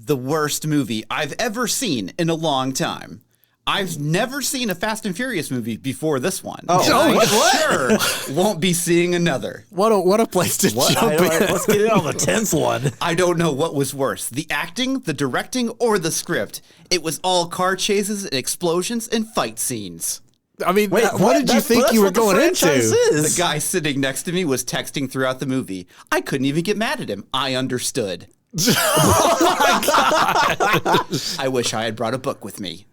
the worst movie I've ever seen in a long time. I've never seen a Fast and Furious movie before this one. Oh, Sure won't be seeing another. What a place to jump in. Let's get in on the 10th one. I don't know what was worse, the acting, the directing, or the script. It was all car chases and explosions and fight scenes. I mean, Wait, what did you think you were going into? The guy sitting next to me was texting throughout the movie. I couldn't even get mad at him. I understood. Oh my God. I wish I had brought a book with me.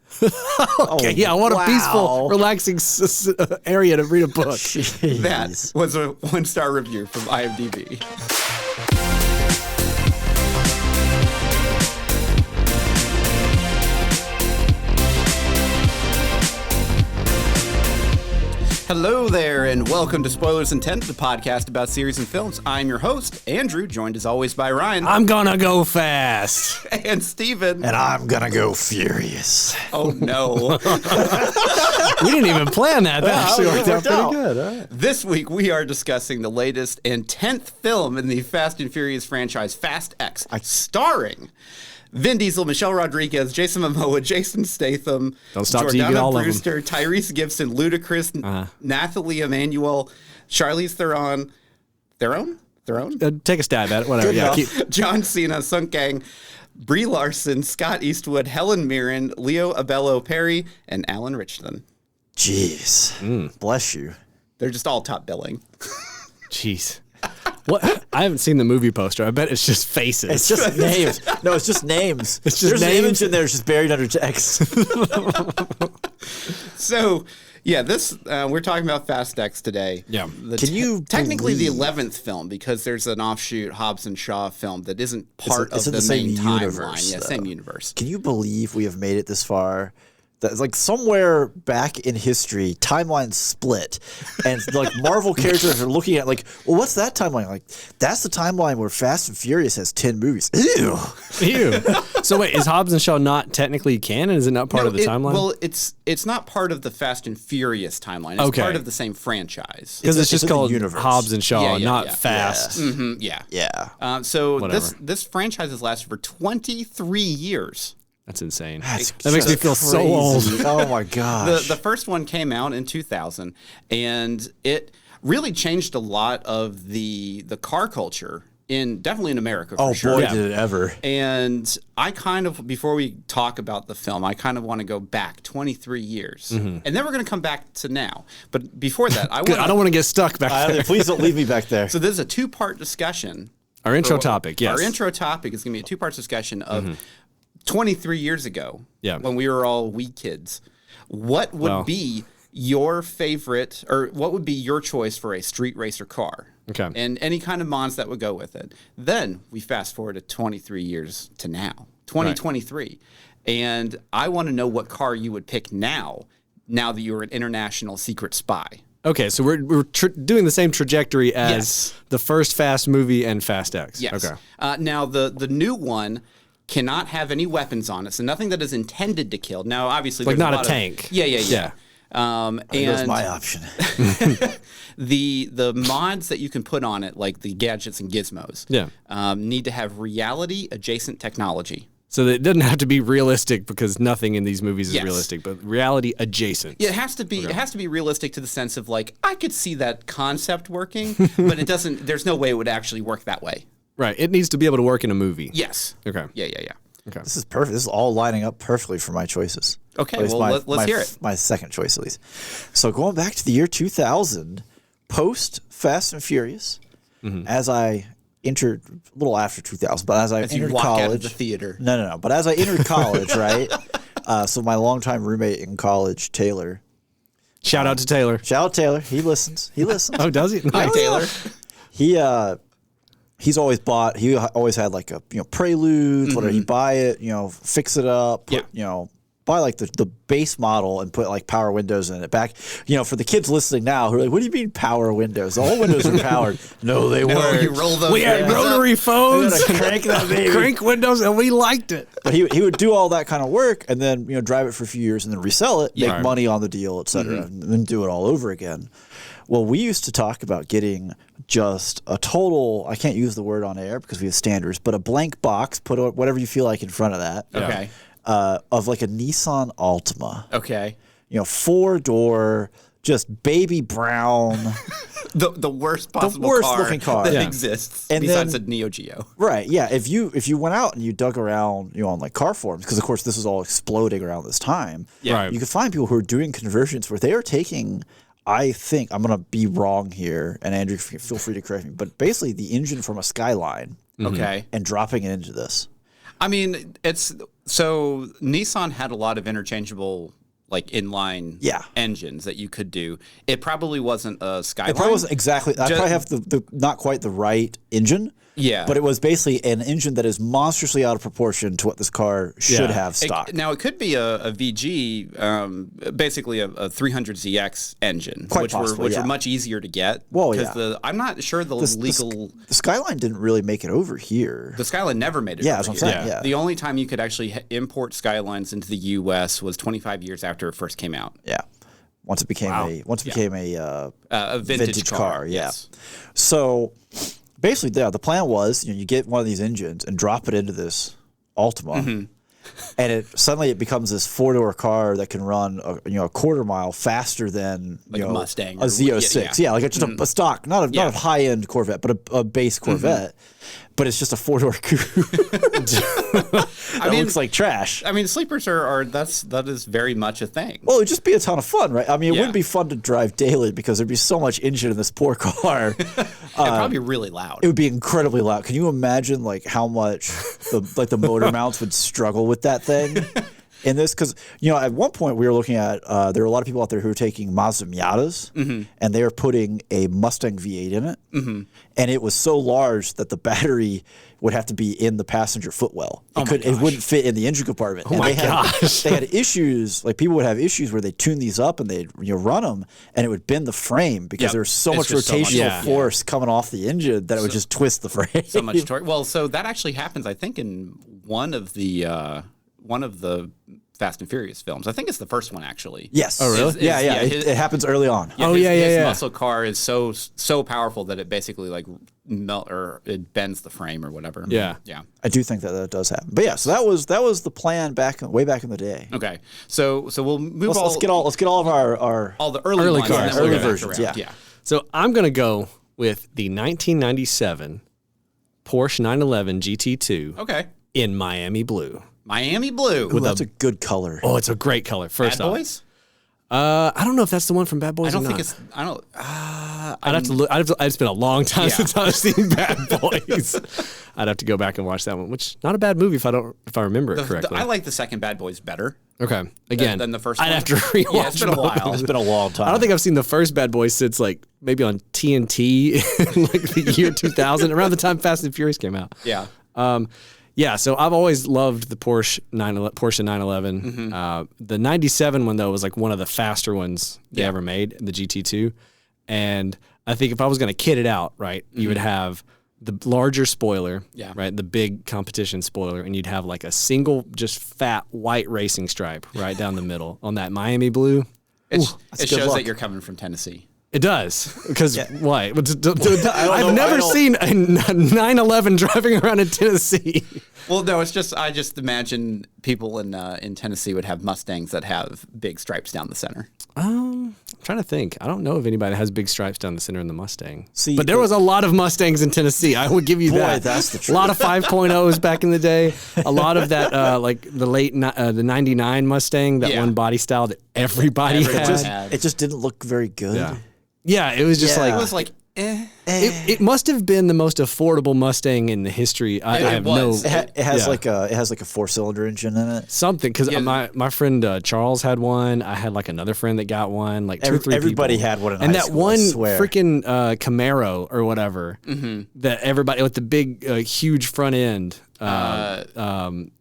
Okay, yeah, I want a peaceful, relaxing area to read a book. Jeez. That was a 1-star review from IMDb. Hello there, and welcome to Spoilers Intent, the podcast about series and films. I'm your host, Andrew, joined as always by Ryan. I'm gonna go fast. And Steven. And I'm gonna go furious. Oh, no. We didn't even plan that. That actually worked out pretty good. All right. This week, we are discussing the latest and 10th film in the Fast and Furious franchise, Fast X, starring Vin Diesel, Michelle Rodriguez, Jason Momoa, Jason Statham, Don't stop till you get Jordana all of them. Brewster, Tyrese Gibson, Ludacris, Nathalie Emmanuel, Charlize Theron, Take a stab at it. Whatever. Yeah, John Cena, Sunk Gang, Brie Larson, Scott Eastwood, Helen Mirren, Leo Abello Perry, and Alan Richardson. Jeez. Bless you. They're just all top billing. Jeez. What? I haven't seen the movie poster. I bet it's just faces. It's just names. No, it's just names. It's just There's names? an image in there just buried under text. So, yeah, this we're talking about Fast X today. Yeah. Can you technically believe- the 11th film, because there's an offshoot Hobbs and Shaw film that isn't part It's of in the the same main universe, timeline. Yeah, though. same universe. Can you believe we have made it this far? That's like somewhere back in history, timelines split, and like Marvel characters are looking at like, well, what's that timeline? Like, that's the timeline where Fast and Furious has 10 movies. Ew. Ew. So wait, is Hobbs and Shaw not technically canon? Is it not part of the timeline? Well, it's not part of the Fast and Furious timeline. It's Okay. part of the same franchise. Because it's it's just in the called universe. Hobbs and Shaw, Yeah, not yeah. Fast. Yeah. Yeah. So Whatever. this franchise has lasted for 23 years. That's insane. That's That makes me just feel so crazy. old. Oh my gosh. The first one came out in 2000, and it really changed a lot of the car culture definitely in America. For oh sure. boy, Yeah. did it ever. And I kind of, before we talk about the film, I kind of want to go back 23 years, and then we're going to come back to now. But before that, I Good. I don't want to get stuck back there. Please don't leave me back there. So this is a 2-part discussion. Our intro topic, yes. Our intro topic is going to be a 2-part discussion of 23 years ago, Yeah. when we were all wee kids. What would be your favorite, or what would be your choice for a street racer car? Okay. And any kind of mods that would go with it. Then we fast forward to 23 years to now, 2023. And I want to know what car you would pick now that you're an international secret spy. Okay, so we're doing the same trajectory as Yes. the first Fast movie and Fast X. Yes. Okay. Now, the new one cannot have any weapons on it, so nothing that is intended to kill. Now, obviously, Like there's not a lot tank. Yeah. Yeah. There's my option. The mods that you can put on it, like the gadgets and gizmos, need to have reality adjacent technology. So that it doesn't have to be realistic because nothing in these movies is Yes. realistic, but reality adjacent. Yeah, it has to be. It has to be realistic to the sense of like I could see that concept working, but it doesn't. There's no way it would actually work that way. Right. It needs to be able to work in a movie. Yes. Okay. Yeah. Okay. This is perfect. This is all lining up perfectly for my choices. Okay, At least well, let's hear it. My second choice, at least. So going back to the year 2000, post Fast and Furious, as I entered, a little after 2000, but as I As you entered walk college. out of the theater. No. But as I entered college, right? So my longtime roommate in college, Taylor. Shout out to Taylor. Shout out Taylor. He listens. Oh, does he? Hi, Taylor. He's always bought. He always had like a Prelude. Whatever, he'd buy it, fix it up, put, buy like the base model and put like power windows in it. Back, for the kids listening now who are like, what do you mean power windows? All windows are powered. No, they weren't. You roll those. We had rotary phones, crank that baby. crank windows, and we liked it. But he would do all that kind of work and then drive it for a few years and then resell it, make money on the deal, et cetera, and then do it all over again. Well, we used to talk about getting just a total, I can't use the word on air because we have standards, but a blank box, put whatever you feel like in front of that. Okay. Of like a Nissan Altima. Okay. 4-door, just baby brown. The worst possible looking car that exists, and besides a Neo Geo. Right, yeah. If you went out and you dug around, on like car forums, because of course this was all exploding around this time. Yeah. Right. You could find people who are doing conversions where they are taking, I think, I'm going to be wrong here, and Andrew, feel free to correct me, but basically the engine from a Skyline. Okay. And dropping it into this. I mean, so Nissan had a lot of interchangeable like inline engines that you could do. It probably wasn't a Skyline. It probably wasn't exactly. I probably have the not quite the right engine. Yeah. But it was basically an engine that is monstrously out of proportion to what this car should have stock. Now, it could be a VG, basically a 300ZX engine, which were much easier to get. Well, yeah. I'm not sure the legal... The Skyline didn't really make it over here. The Skyline never made it over that's what I'm saying, yeah. The only time you could actually import Skylines into the U.S. was 25 years after it first came out. Yeah. Once it became a vintage car. Yes. So... basically, the plan was, you get one of these engines and drop it into this Altima, and suddenly it becomes this 4-door car that can run a quarter mile faster than a Mustang, a Z06. Yeah, like just a stock, not a high end Corvette, but a base Corvette. But it's just a 4-door coupe. It looks like trash. I mean, sleepers that is very much a thing. Well, it'd just be a ton of fun, right? I mean, it wouldn't be fun to drive daily because there'd be so much engine in this poor car. It'd probably be really loud. It would be incredibly loud. Can you imagine like how much the motor mounts would struggle with that thing? In this, because at one point we were looking at there were a lot of people out there who were taking Mazda Miatas and they were putting a Mustang V8 in it, and it was so large that the battery would have to be in the passenger footwell. It wouldn't fit in the engine compartment. Oh, my gosh! They had issues. Like people would have issues where they tune these up and they'd run them, and it would bend the frame because there was so much rotational force coming off the engine that it would just twist the frame. So much torque. Well, so that actually happens, I think, in one of the Fast and Furious films. I think it's the first one, actually. Yes. Oh, really? It happens early on. His muscle car is so powerful that it basically like it bends the frame or whatever. Yeah. Yeah. I do think that does happen. But yeah, so that was the plan way back in the day. Okay. So we'll move let's get all of our all the early cars, early versions. Yeah. So I'm gonna go with the 1997 Porsche 911 GT2. Okay. In Miami blue. Miami blue. Ooh, that's a good color. Oh, it's a great color. First Bad Boys? I don't know if that's the one from Bad Boys. I don't think not. it's. I don't. I'd have to look. It's been a long time since I've seen Bad Boys. I'd have to go back and watch that one, which not a bad movie if I remember it correctly. I like the second Bad Boys better. Okay, again, than the first. I'd have to rewatch. Yeah, it's been a while. It's been a long time. I don't think I've seen the first Bad Boys since like maybe on TNT in like the year 2000, around the time Fast and Furious came out. Yeah. Yeah, so I've always loved the Porsche 911. The 97 one, though, was like one of the faster ones they ever made, the GT2. And I think if I was going to kit it out, right, you would have the larger spoiler, right, the big competition spoiler, and you'd have like a single just fat white racing stripe right down the middle on that Miami blue. It shows that you're coming from Tennessee. It does, because why? I've never seen a 911 driving around in Tennessee. Well, no, it's just I just imagine people in Tennessee would have Mustangs that have big stripes down the center. I'm trying to think. I don't know if anybody has big stripes down the center in the Mustang. See, but there was a lot of Mustangs in Tennessee. I would give you that. That's the truth. A lot of 5.0s back in the day. A lot of that, like the the 99 Mustang, that one body style that everybody had. It just didn't look very good. Yeah, it was just like... It was like, It must have been the most affordable Mustang in the history. I have was. no... It has like a 4-cylinder engine in it. Something, because my friend Charles had one. I had like another friend that got one. Like two or three everybody people. had one in and high that school, one I swear. freaking Camaro or whatever that everybody with the big huge front end. It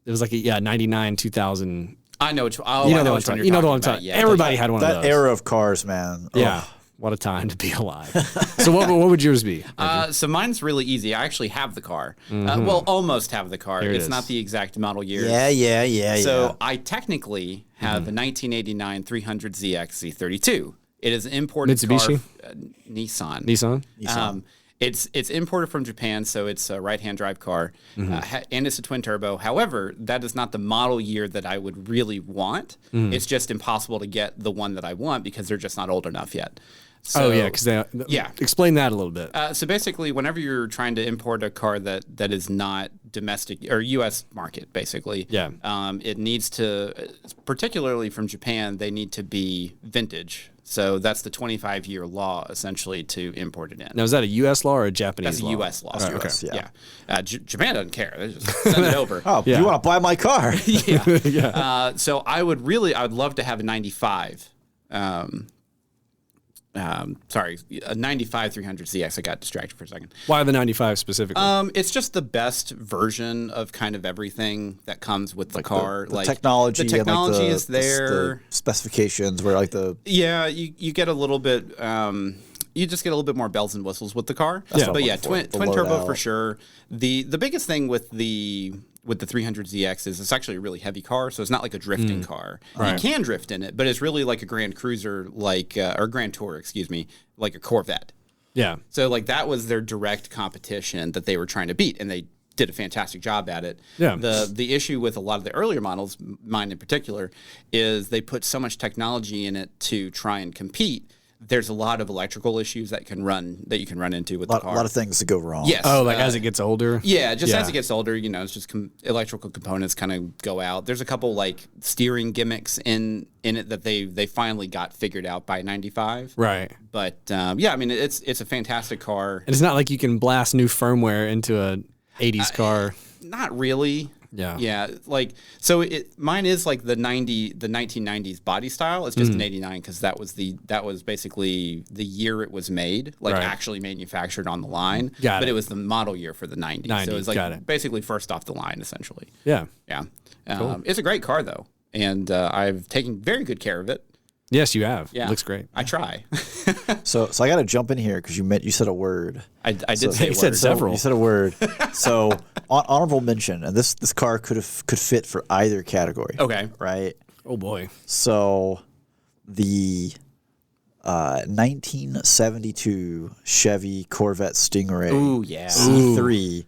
was like a 99 2000. I know which one. You know the one I'm talking. You know the one I'm talking. Yeah, Everybody had one of those. That era of cars, man. Yeah. Oh. What a time to be alive. So what would yours be? So mine's really easy. I actually have the car. Well, almost have the car. Here it It's is. not the exact model year. Yeah. So I technically have the 1989 300ZX Z32. It is an imported Mitsubishi? car. Nissan. Nissan? It's imported from Japan, so it's a right-hand drive car, and it's a twin turbo. However, that is not the model year that I would really want. It's just impossible to get the one that I want because they're just not old enough yet. So, because explain that a little bit. So basically, whenever you're trying to import a car that is not domestic or U.S. market, basically, it needs to, particularly from Japan, they need to be vintage. So that's the 25-year law, essentially, to import it in. Now, is that a U.S. law or a Japanese law? That's a U.S. law. That's US, yeah. Japan doesn't care. They just send it over. Oh, you want to buy my car? So I would love to have a 95. A 95 300ZX. I got distracted for a second. Why the 95 specifically? It's just the best version of kind of everything that comes with the car. The technology. The technology and is there. The specifications where like the. Yeah, you get a little bit. You just get a little bit more bells and whistles with the car. But yeah, twin turbo for sure. The biggest thing with the 300ZX is it's actually a really heavy car, so it's not like a drifting car. Right. You can drift in it, but it's really like a Grand Cruiser, or Grand Tour, excuse me, like a Corvette. Yeah. So like that was their direct competition that they were trying to beat, and they did a fantastic job at it. Yeah. The issue with a lot of the earlier models, mine in particular, is they put so much technology in it to try and compete. There's a lot of electrical issues that you can run into with the car. A lot of things to go wrong. Yes. Oh, like as it gets older? Yeah, just as it gets older, it's just electrical components kind of go out. There's a couple like steering gimmicks in it that they finally got figured out by 95. Right. But I mean it's a fantastic car. And it's not like you can blast new firmware into a 80s car. Not really. Yeah. Yeah. Like, so mine is like the 1990s body style. It's just an 89 because that was basically the year it was made, like actually manufactured on the line. But it was the model year for the 90s. So it was like basically first off the line, essentially. Yeah. Yeah. Cool. It's a great car though. And I've taken very good care of it. Yes, you have. Yeah. It looks great. I try. So I got to jump in here because you said a word. I did say a word. said several. You said a word. So honorable mention, and this car could fit for either category. Okay. Right. Oh boy. So the 1972 Chevy Corvette Stingray. Ooh, yeah. C3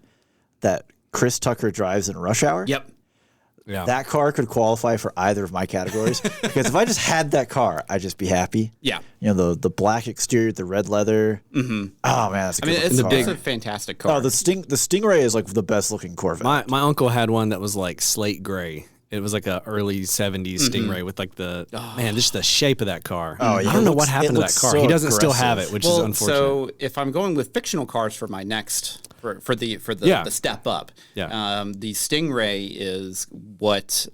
that Chris Tucker drives in Rush Hour. Yep. Yeah. That car could qualify for either of my categories because if I just had that car, I'd just be happy. Yeah. The black exterior, the red leather. Mm-hmm. Oh man, that's a good looking car. It's a fantastic car. Oh, the Stingray is like the best looking Corvette. My uncle had one that was like slate gray. It was like a early 70s Stingray with like just the shape of that car. Oh, yeah. I don't know what happened to that car. So he doesn't still have aggressive. it, which is unfortunate. So if I'm going with fictional cars for my next for the step up, the Stingray is what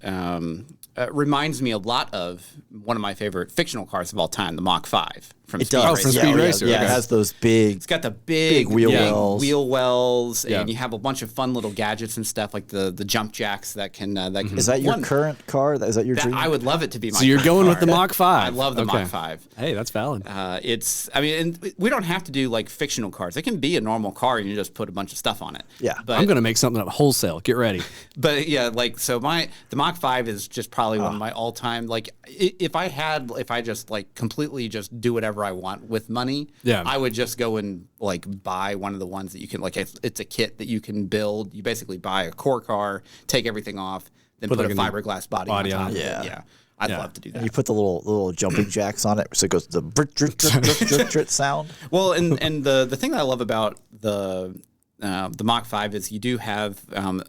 reminds me a lot of one of my favorite fictional cars of all time, the Mach 5 from Speed Racer. From Speed Racer. Yeah, it has those big. It's got the big wheel wells. Wheel wells, and you have a bunch of fun little gadgets and stuff like the jump jacks that can. Is that your current car? Is that your dream? I would love it to be my. So you're going car. with the Mach 5. I love the Mach 5. Hey, that's valid. And we don't have to do like fictional cars. It can be a normal car and you just put a bunch of stuff on it. Yeah. But I'm going to make something up wholesale. Get ready. But yeah, like so the Mach 5 is just probably one of my all-time, like if I just like completely just do whatever I want with money, I would just go and like buy one of the ones that you can, like it's a kit that you can build. You basically buy a core car, take everything off, then put a fiberglass body on top of it. Yeah. I'd love to do that. And you put the little jumping jacks on it so it goes the drit sound. Well, and the thing that I love about the Mach 5 is you do have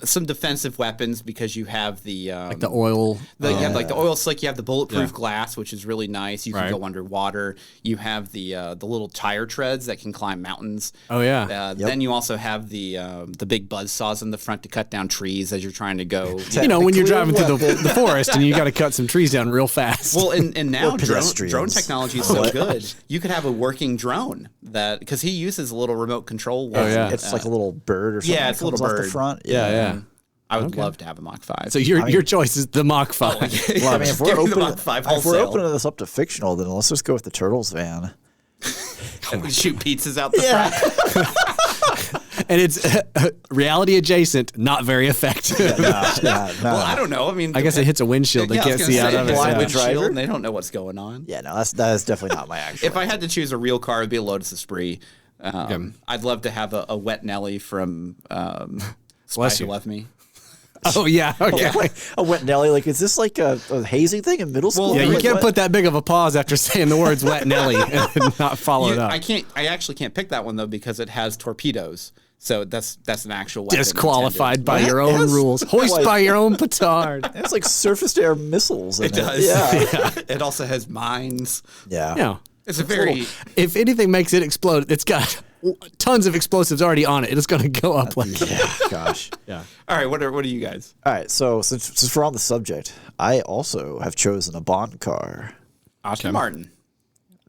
some defensive weapons because you have the like the oil. You have like the oil slick. You have the bulletproof glass, which is really nice. You can go underwater. You have the little tire treads that can climb mountains. Oh yeah. Then you also have the big buzz saws in the front to when trees as you're trying to go. When you're driving through the forest and you got to cut some trees down real fast. Well, and now drone technology is so good. You could have a working drone because he uses a little remote control one. Oh yeah. It's like a little bird or something. Yeah, it's a little off bird. the front. Yeah. I would love to have a Mach 5. So your choice is the Mach 5. Well, I mean, if we're opening this up to fictional, then let's just go with the Turtles van. And we shoot pizzas out the front. And it's reality adjacent, not very effective. Well, I don't know. I mean, I guess it hits a windshield. They can't see out of it. Blind Yeah. windshield, and they don't know what's going on. Yeah, no, that is definitely not my actual. If I had to choose a real car, it'd be a Lotus Esprit. I'd love to have a wet Nelly from Spy Who Loved Me. Oh, yeah. Okay. A wet Nelly, like, is this like a hazing thing in middle school? Yeah, you can't put that big of a pause after saying the words wet Nelly and not follow it up. I actually can't pick that one, though, because it has torpedoes. So that's an actual weapon. Disqualified by your own rules. Hoist by your own petard. It's like surface-to-air missiles. It does. Yeah. It also has mines. Yeah. Yeah. It's a very... If anything makes it explode, it's got tons of explosives already on it. It's going to go up like... Yeah, gosh. Yeah. All right, what are you guys? All right, so since we're on the subject, I also have chosen a Bond car. Aston Martin.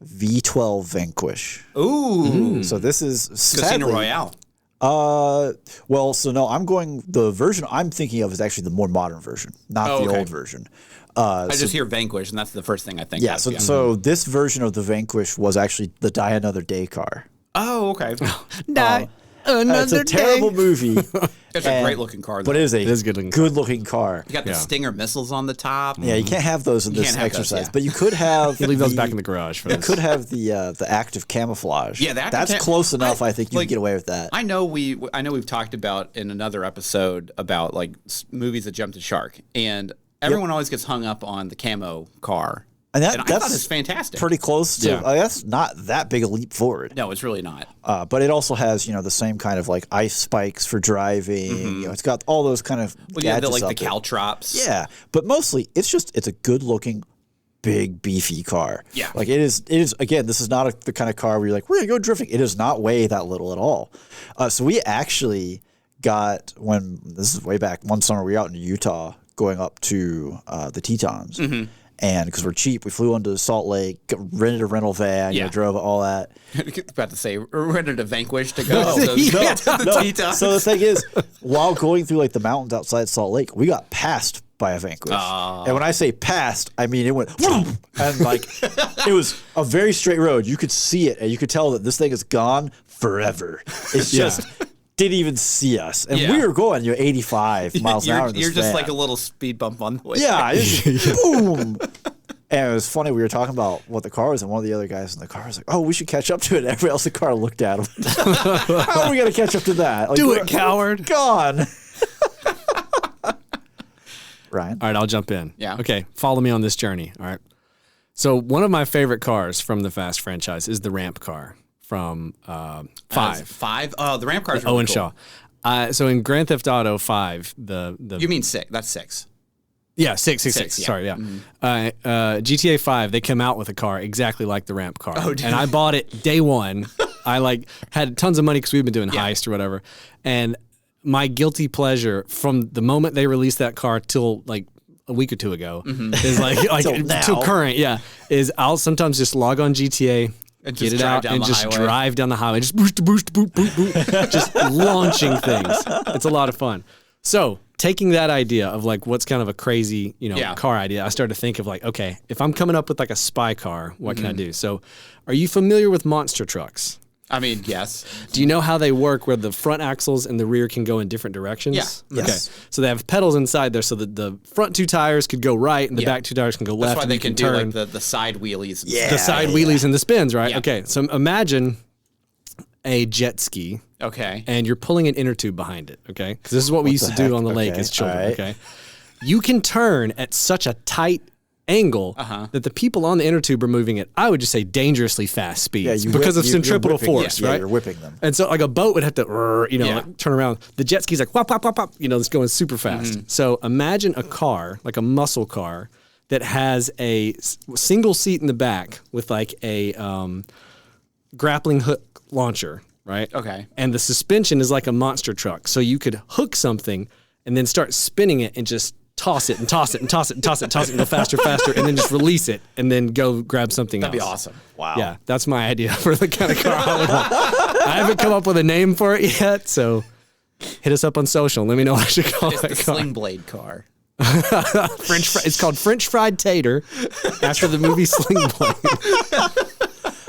V12 Vanquish. Ooh. So this is Casino Royale. Well, so no, the version I'm thinking of is actually the more modern version, not the old version. I just hear Vanquish, and that's the first thing I think. Yeah, so this version of the Vanquish was actually the Die Another Day car. Oh, okay. Die another It's a terrible movie. It's a great looking car, though. But it is a good looking car. You got the Stinger missiles on the top. Yeah, you can't have those in this exercise, but you could have. You leave those back in the garage. For you could have the active camouflage. Yeah, that's close enough. I think you can get away with that. I know we've talked about in another episode about like movies that jump the shark, and everyone always gets hung up on the camo car. And I thought it's fantastic. Pretty close to. That's not that big a leap forward. No, it's really not. But it also has the same kind of like ice spikes for driving. It's got all those kind of gadgets the caltrops. Yeah, but mostly it's a good looking, big beefy car. Yeah, like it is. Again, this is not the kind of car where you're like, we're gonna go drifting. It does not weigh that little at all. So we actually got, when this is way back one summer, we were out in Utah going up to the Tetons. And because we're cheap, we flew into Salt Lake, rented a rental van, drove all that. About to say, rented a Vanquish to go. No. So the thing is, while going through like the mountains outside Salt Lake, we got passed by a Vanquish. And when I say passed, I mean it went whoop, and like it was a very straight road. You could see it, and you could tell that this thing is gone forever. It's just didn't even see us, and we were going 85 miles an hour in this You're just van. like a little speed bump on the way. Yeah, boom. And it was funny. We were talking about what the car was, and one of the other guys in the car was like, "Oh, we should catch up to it." And everybody else in the car looked at him. How are we gonna catch up to that? Like, do it, coward. Gone. Ryan. All right, I'll jump in. Yeah. Okay, follow me on this journey. All right. So one of my favorite cars from the Fast franchise is the ramp car from 5. Oh, the ramp cars. Owen really cool. Shaw. So in Grand Theft Auto 5, the You mean 6? That's 6. Yeah, 6. Yeah. Sorry, yeah. GTA 5, they come out with a car exactly like the ramp car. Oh, dude. And I bought it day one. I had tons of money because we've been doing heist or whatever. And my guilty pleasure from the moment they released that car till like a week or two ago is like till current, is I'll sometimes just log on GTA, and get it out, and just drive down the highway, just boost, boot, just launching things. It's a lot of fun. So taking that idea of like what's kind of a crazy, car idea, I started to think of like, okay, if I'm coming up with like a spy car, what can I do? So are you familiar with monster trucks? I mean, yes. Do you know how they work where the front axles and the rear can go in different directions? Yeah. Yes. Okay. So they have pedals inside there so that the front 2 tires could go right and the back 2 tires can go left. That's why they can do turn. like the side wheelies. The side wheelies and the spins, right? Yeah. Okay. So imagine a jet ski. Okay. And you're pulling an inner tube behind it, okay? Because this is what we used to do on the lake as children, okay? You can turn at such a tight angle that the people on the inner tube are moving at, I would just say, dangerously fast speeds because of centripetal force, right? Yeah, you're whipping them. And so like a boat would have to, like, turn around. The jet ski's like, whop, whop, whop, whop, it's going super fast. So imagine a car, like a muscle car, that has a single seat in the back with like a grappling hook launcher, right? Okay. And the suspension is like a monster truck. So you could hook something and then start spinning it and just toss it and toss it and toss it and toss it and toss it and go faster, and then just release it and then go grab something That'd else. be awesome. Wow. Yeah, that's my idea for the kind of car I would want. I haven't come up with a name for it yet, so hit us up on social and let me know what I should call It's that the car. Sling Blade car. It's called French Fried Tater after the movie Sling Blade.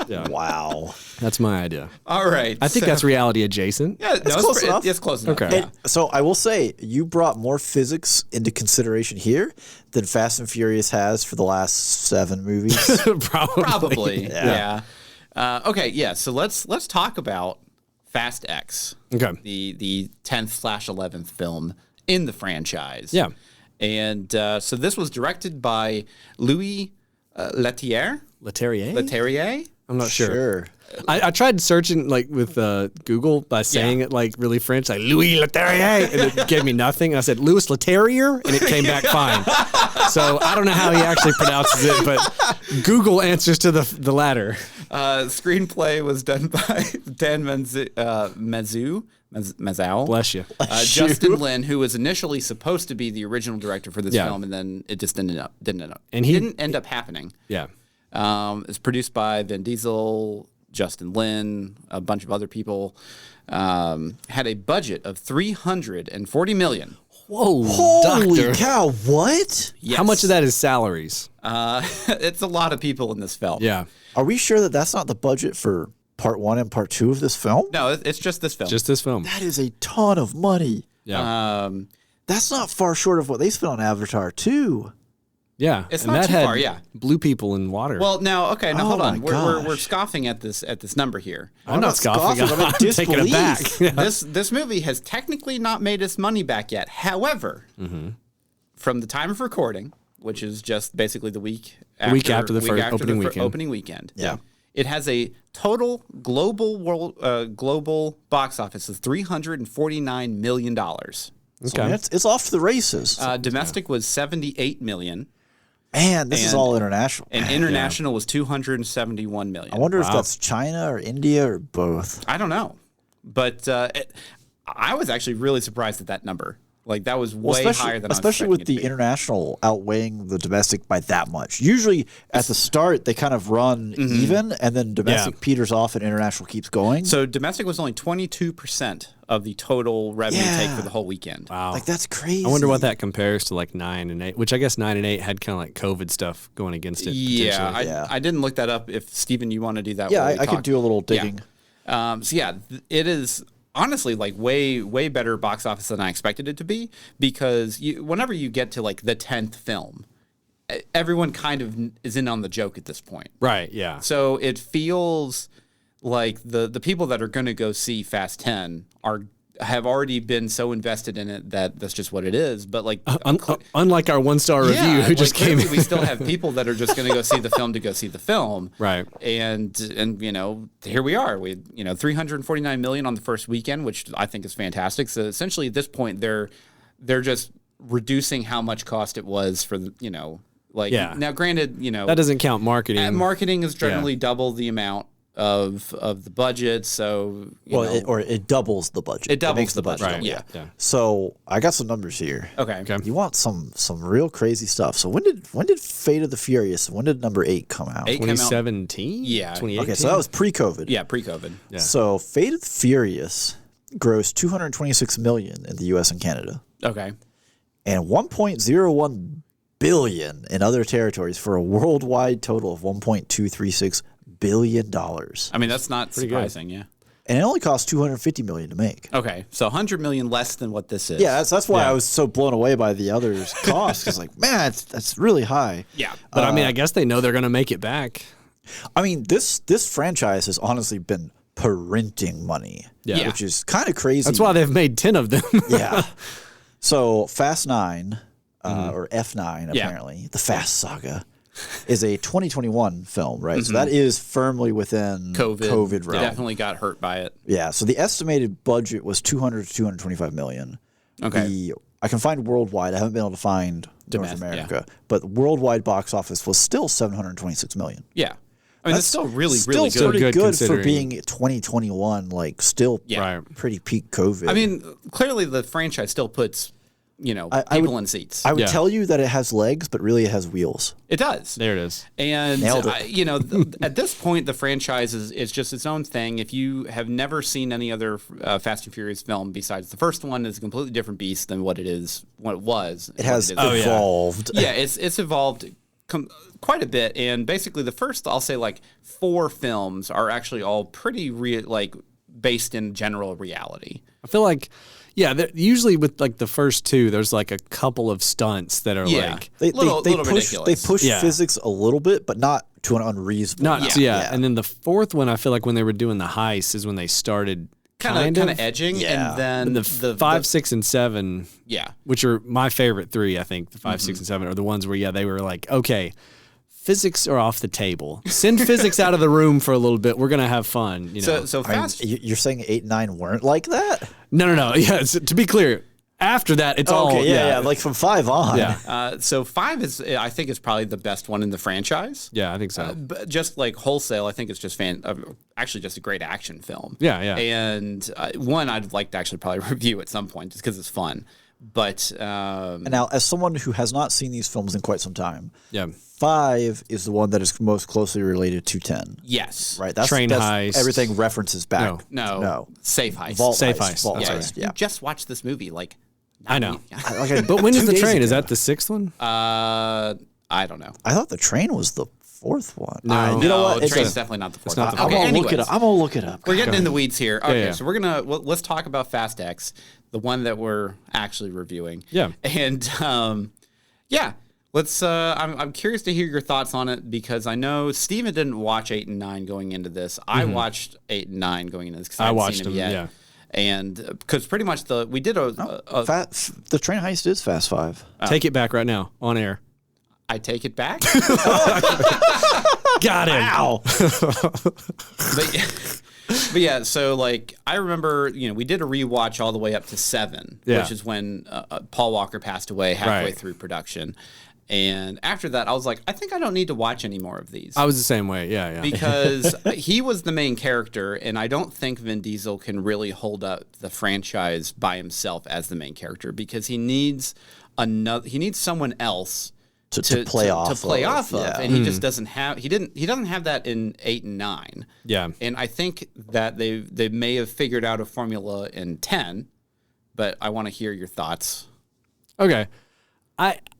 Yeah, Wow. that's my idea. All right. I think that's reality adjacent. Yeah, no, close enough. It's close enough. Okay. Yeah. So I will say, you brought more physics into consideration here than Fast and Furious has for the last 7 movies. Probably. Yeah. Yeah. Okay. Yeah. So let's talk about Fast X. Okay. The 10th/11th film in the franchise. Yeah. And so this was directed by Louis Leterrier. Leterrier? I'm not sure. Sure. I tried searching like with Google by saying it like really French, like Louis Leterrier, and it gave me nothing. And I said Louis Leterrier, and it came back fine. So I don't know how he actually pronounces it, but Google answers to the latter. Screenplay was done by Dan Mezau. Bless you. Justin Lin, who was initially supposed to be the original director for this film, and then it just didn't end up happening. Yeah. It's produced by Vin Diesel, Justin Lin, a bunch of other people. Had a budget of $340 million. Whoa, Holy doctor. cow, what? Yes. How much of that is salaries? It's a lot of people in this film. Yeah. Are we sure that that's not the budget for part 1 and part 2 of this film? No, it's just this film. Just this film. That is a ton of money. Yeah. That's not far short of what they spent on Avatar 2. Yeah. It's and not that too had far, yeah. blue people in water. Well, now, okay, now Oh hold on. my We're gosh. scoffing at this number here. I'm not scoffing. I'm in I'm taking it back. disbelief. This movie has technically not made its money back yet. However, from the time of recording, which is just basically the week after, the first opening weekend. opening weekend, Yeah. it has a total global box office of $349 million. So, I mean, it's off to the races. Domestic was $78 million, Man, this is and- all international. and international was $271 million. I wonder if that's China or India or both. I don't know, but I was actually really surprised at that number. Like that was way higher than I was especially with expecting it the to be. international outweighing the domestic by that much. Usually at the start they kind of run even, and then domestic peters off and international keeps going. So domestic was only 22% of the total revenue take Yeah. for the whole weekend. Wow. Like that's crazy. I wonder what that compares to like 9 and 8, which I guess 9 and 8 had kind of like COVID stuff going against it. Yeah, potentially. I didn't look that up. If Steven, you want to do that? Yeah, while we I could talk. do a little digging. So yeah, it is honestly like way better box office than I expected it to be, because whenever you get to like the 10th film, everyone kind of is in on the joke at this point. Right, yeah. So it feels like the people that are going to go see Fast 10 have already been so invested in it that that's just what it is. But like, Unlike our 1-star review who just came in. we still have people that are just going to go see the film to go see the film. Right. And you know, here we are. We $349 million on the first weekend, which I think is fantastic. So essentially at this point they're just reducing how much cost it was for the, now granted, That doesn't count marketing. marketing is generally double the amount of the budget, so it doubles the budget. it doubles makes the budget. Right. Yeah. Yeah. So I got some numbers here. Okay. You want some real crazy stuff. So when did Fate of the Furious? When did number 8 come out? 8 came out. 2017? Yeah. 2018? Okay, so that was pre-COVID. Yeah, pre-COVID. Yeah. So Fate of the Furious grossed $226 million in the U.S. and Canada, Okay. and $1.01 billion in other territories for a worldwide total of $1.236 billion. I mean, that's not surprising. Yeah. And it only cost $250 million to make. Okay, so $100 million less than what this is. Yeah, that's why I was so blown away by the others' cost. Because like, man, that's really high. Yeah. But I mean, I guess they know they're going to make it back. I mean, this franchise has honestly been printing money, Yeah. which is kind of crazy. That's why they've made 10 of them. Yeah. So Fast 9, or F9 apparently, the Fast Saga, is a 2021 film, right? So that is firmly within COVID realm. Definitely got hurt by it. Yeah. So the estimated budget was 200 to 225 million. Okay. I can find worldwide. I haven't been able to find North America, but the worldwide box office was still 726 million. Yeah. I mean, that's still really Still good. pretty good for considering. being 2021. Like still Right. pretty peak COVID. I mean, clearly the franchise still puts people in seats. I would Yeah. tell you that it has legs, but really it has wheels. It does. There it is. And Nailed it. at this point, the franchise is just its own thing. If you have never seen any other Fast and Furious film besides the first one, it's a completely different beast than what it was. It has what it is. evolved. Yeah, it's evolved quite a bit. And basically, the first, I'll say, like 4 films are actually all pretty based in general reality. I feel like, usually with like the first 2, there's like a couple of stunts that are like They little push ridiculous. Yeah. physics a little bit, but not to an unreasonable. not amount. And then the 4th one, I feel like when they were doing the heist is when they started Kind of edging, Yeah. and then the 5, 6, and 7. Yeah. Which are my favorite 3, I think. The 5, 6, and 7 are the ones where they were like, okay, physics are off the table. Send physics out of the room for a little bit. We're gonna have fun. So I mean, Fast. you're saying 8 and 9 weren't like that? No. Yeah, to be clear, after that, it's all Okay, like from 5 on. Yeah. So 5 I think is probably the best one in the franchise. Yeah, I think so. But just like wholesale, I think it's just actually just a great action film. Yeah. And one I'd like to actually probably review at some point just because it's fun. But And now, as someone who has not seen these films in quite some time, Yeah. 5 is the one that is most closely related to 10. yes, Right? That's Train heist. Everything references back. no, safe heist. Vault Safe heist. heist. Vault That's heist. Yeah. You just watched this movie like. I know. But But when is the train? Is that the 6th one? I don't know. I thought the train was the 4th one. No. You know what? The It's train's a- definitely not the fourth. not the I'm fourth. gonna look anyways. it up. I'm gonna look it up. We're getting in the weeds here. Okay, yeah. so let's talk about Fast X, the one that we're actually reviewing. Yeah. And let's. I'm curious to hear your thoughts on it because I know Steven didn't watch 8 and 9 going into this. I watched 8 and 9 going into this because I hadn't watched seen them, yet. yeah. And because pretty much we did a The train heist is Fast 5. Take it back right now on air. I take it back. Got him. Ow! But yeah, so like I remember, we did a rewatch all the way up to 7, Yeah. which is when Paul Walker passed away halfway Right. through production. And after that, I was like, I think I don't need to watch any more of these I was the same way. Yeah. because he was the main character, and I don't think Vin Diesel can really hold up the franchise by himself as the main character because he needs someone else To play off of. Yeah. and he just doesn't have he doesn't have that in 8 and 9. Yeah. And I think that they may have figured out a formula in 10, but I want to hear your thoughts. Okay.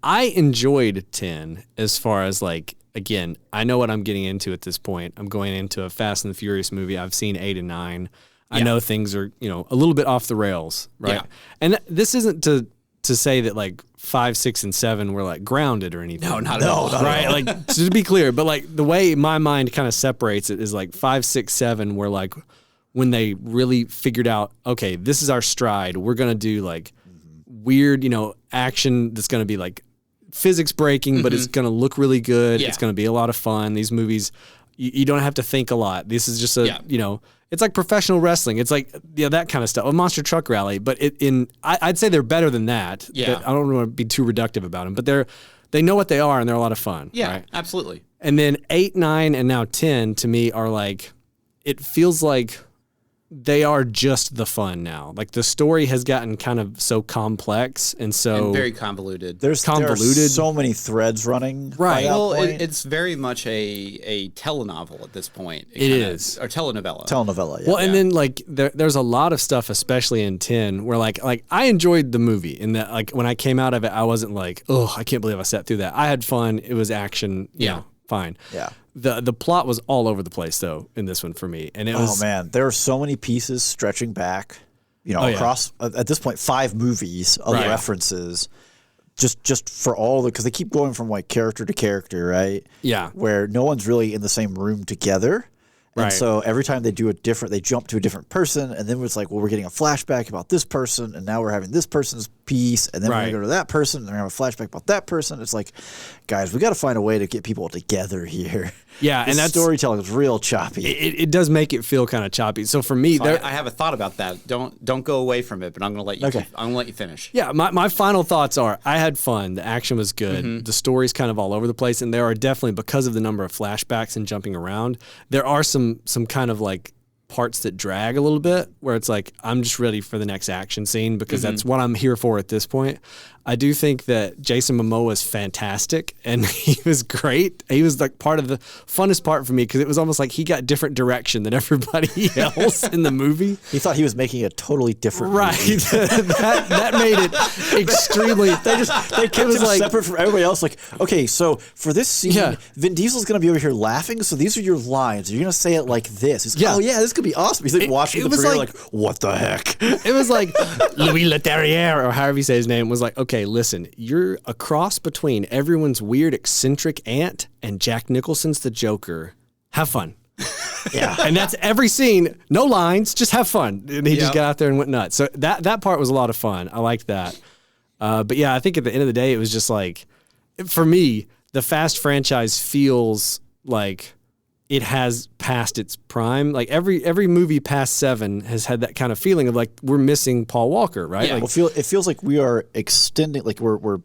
I enjoyed 10 as far as like, again, I know what I'm getting into at this point. I'm going into a Fast and the Furious movie. I've seen 8 and 9. I know things are, a little bit off the rails, right? Yeah. And this isn't to say that like 5, 6, and 7 were like grounded or anything. No, not at all. Right? Like to be clear, but like the way my mind kind of separates it is like 5, 6, 7 were like when they really figured out, okay, this is our stride. We're going to do like weird, action that's going to be like physics breaking, but it's going to look really good. Yeah. It's going to be a lot of fun. These movies, you don't have to think a lot. This is just it's like professional wrestling. It's like that kind of stuff. A monster truck rally, but I'd say they're better than that. Yeah. I don't want to be too reductive about them, but they know what they are and they're a lot of fun. Yeah, right? absolutely. And then 8, 9, and now 10 to me are like, it feels like they are just the fun now. Like the story has gotten kind of so complex and so And very convoluted. There are Convoluted. so many threads running. Right. By that Well, point. it's very much a telenovel at this point. It is. Or telenovela. telenovela. Yeah. Well, and then like there's a lot of stuff, especially in 10, where like I enjoyed the movie in that like when I came out of it, I wasn't like, oh, I can't believe I sat through that. I had fun. It was action. You know, fine. Yeah. The plot was all over the place though in this one for me, and it was Man, there are so many pieces stretching back, across at this point 5 movies of Right. references, just for all because they keep going from like character to character, right? Yeah. where no one's really in the same room together. And Right. so every time they they jump to a different person, and then it's like, well, we're getting a flashback about this person, and now we're having this person's piece, and then we're Right. going to go to that person, and we're going to have a flashback about that person. It's like, guys, we got to find a way to get people together here. Yeah, This and that's storytelling is real choppy. it does make it feel kind of choppy. So for me, So I have a thought about that. Don't go away from it, but I'm gonna let you. Okay. I'm gonna let you finish. yeah, my final thoughts are I had fun. The action was good. Mm-hmm. The story's kind of all over the place. And there are definitely, because of the number of flashbacks and jumping around, there are some kind of like parts that drag a little bit, where it's like, I'm just ready for the next action scene because that's what I'm here for at this point. I do think that Jason Momoa is fantastic, and he was great. He was like part of the funnest part for me because it was almost like he got different direction than everybody else in the movie. He thought he was making a totally different Right. movie. that made it extremely. They kept him separate from everybody else. Like, okay, so for this scene, Vin Diesel's going to be over here laughing, so these are your lines. You're going to say it like this. He's like, oh, yeah, this could be awesome. He's like watching the premiere like, what the heck? It was like Louis Leterrier, or however you say his name, was like, okay, listen, you're a cross between everyone's weird, eccentric aunt and Jack Nicholson's the Joker. Have fun. Yeah. And that's every scene, no lines, just have fun. And he just got out there and went nuts. So that part was a lot of fun. I liked that. But yeah, I think at the end of the day, it was just like, for me, the Fast franchise feels like it has passed its prime. Like every movie past 7 has had that kind of feeling of like, we're missing Paul Walker, right? Yeah. Like, It feels like we are extending, like we're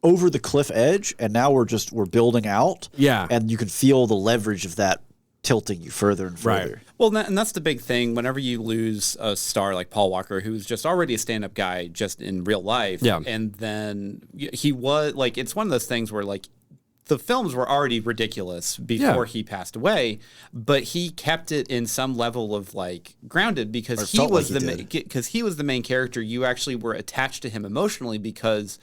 over the cliff edge, and now we're building out. Yeah. And you can feel the leverage of that tilting you further and further. Right. Well, and that's the big thing. Whenever you lose a star like Paul Walker, who's just already a stand-up guy just in real life, and then he was like, it's one of those things where like the films were already ridiculous before he passed away, but he kept it in some level of like grounded because he was the main character. You actually were attached to him emotionally because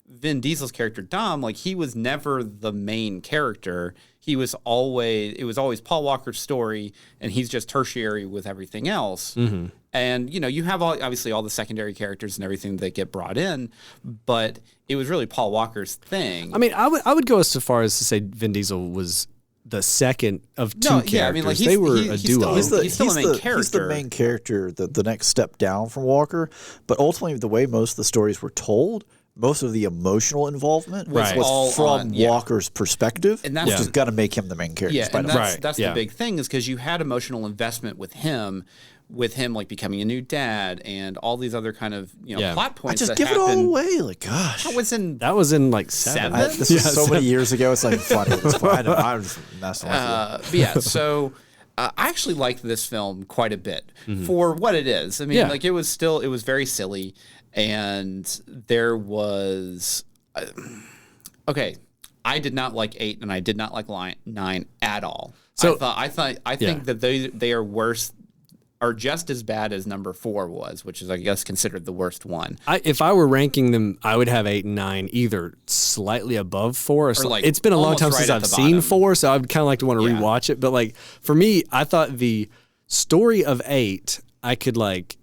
Vin Diesel's character Dom, like he was never the main character. It was always Paul Walker's story, and he's just tertiary with everything else. Mm-hmm. And you have obviously all the secondary characters and everything that get brought in, but it was really Paul Walker's thing. I mean, I would go so far as to say Vin Diesel was the second of two characters. I mean, like they were a duo. He's still the main character. He's the main character, the next step down from Walker. But ultimately, the way most of the stories were told, most of the emotional involvement was from Walker's perspective, and that's just got to make him the main character. Yeah, and that's the big thing is because you had emotional investment with him like becoming a new dad and all these other kind of plot points. I just give it all away. Like, gosh, that was in like 7. This was so many years ago. It's like funny. It's fine. I'm just messing with you. But yeah, so. I actually liked this film quite a bit for what it is. I mean, like it was very silly, and there was okay. I did not like 8, and I did not like 9 at all. So I think that they are worse, are just as bad as number 4 was, which is I guess considered the worst one. If I were ranking them, I would have 8 and 9 either slightly above 4 or like it's been a long time since I've seen 4, so I'd kind of like to want to rewatch it. But like for me, I thought the story of 8 I could like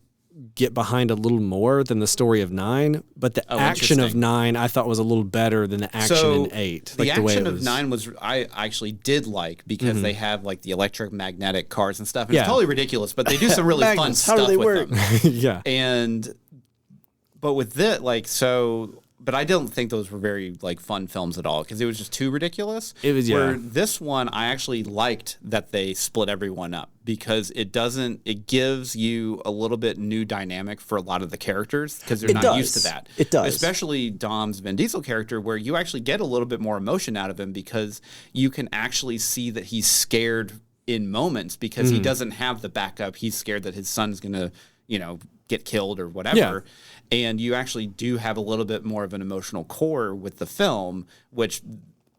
get behind a little more than the story of 9, but the action of 9 I thought was a little better than the action in 8. The action of 9 was I actually did like because they have like the electromagnetic cars and stuff. And it's totally ridiculous, but they do some really fun stuff with them. But with this, like but I don't think those were very like fun films at all because it was just too ridiculous. It was Where this one, I actually liked that they split everyone up because it gives you a little bit new dynamic for a lot of the characters because they're not used to that. It does. Especially Dom's Vin Diesel character where you actually get a little bit more emotion out of him because you can actually see that he's scared in moments because he doesn't have the backup. He's scared that his son's going to, get killed or whatever. Yeah. And you actually do have a little bit more of an emotional core with the film, which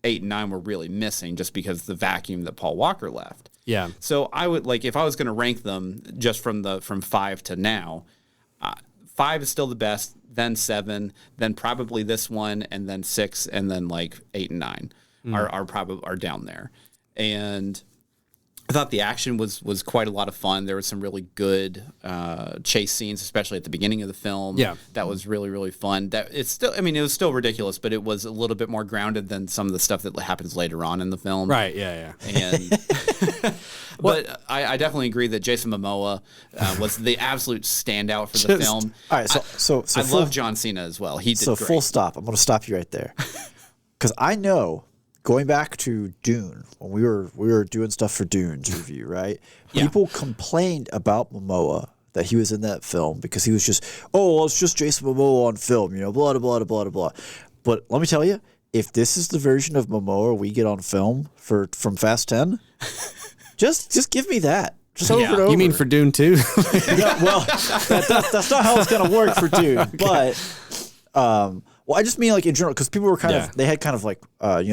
8 and 9 were really missing just because of the vacuum that Paul Walker left. Yeah. So I would like if I was going to rank them just from 5 to now, 5 is still the best, then 7, then probably this one, and then 6, and then like 8 and 9 are down there. And I thought the action was quite a lot of fun. There was some really good chase scenes, especially at the beginning of the film. Yeah, that was really, really fun. It was still ridiculous, but it was a little bit more grounded than some of the stuff that happens later on in the film. Right. Yeah. And but I definitely agree that Jason Momoa was the absolute standout for the film. All right, so I love John Cena as well. He did great. Full stop. I'm going to stop you right there because I know. Going back to Dune, when we were doing stuff for Dune's review, right? Yeah. People complained about Momoa that he was in that film because he was just, it's just Jason Momoa on film, blah, blah, blah, blah, blah. But let me tell you, if this is the version of Momoa we get on film from Fast 10, just give me that. Just over Yeah. and over. You mean for Dune 2? Yeah, well, that's not how it's gonna work for Dune. Okay. But well, I just mean like in general, because people were kind of, they had kind of like,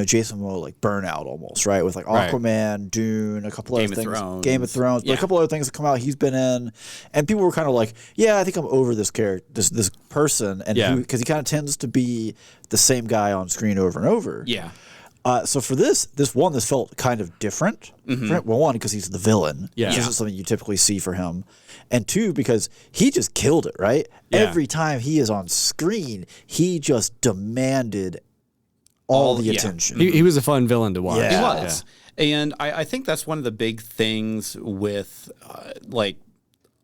Jason Momoa like burnout almost, right? With like Aquaman, Dune, a couple other things, Game of Thrones, but a couple other things that come out he's been in, and people were kind of like, yeah, I think I'm over this character, this person, and because he kind of tends to be the same guy on screen over and over. Yeah. So for this felt kind of different. Mm-hmm. Well, one, because he's the villain. Yeah. This isn't something you typically see for him. And two, because he just killed it, right? Yeah. Every time he is on screen, he just demanded all the attention. He was a fun villain to watch. Yeah. He was. Yeah. And I think that's one of the big things with like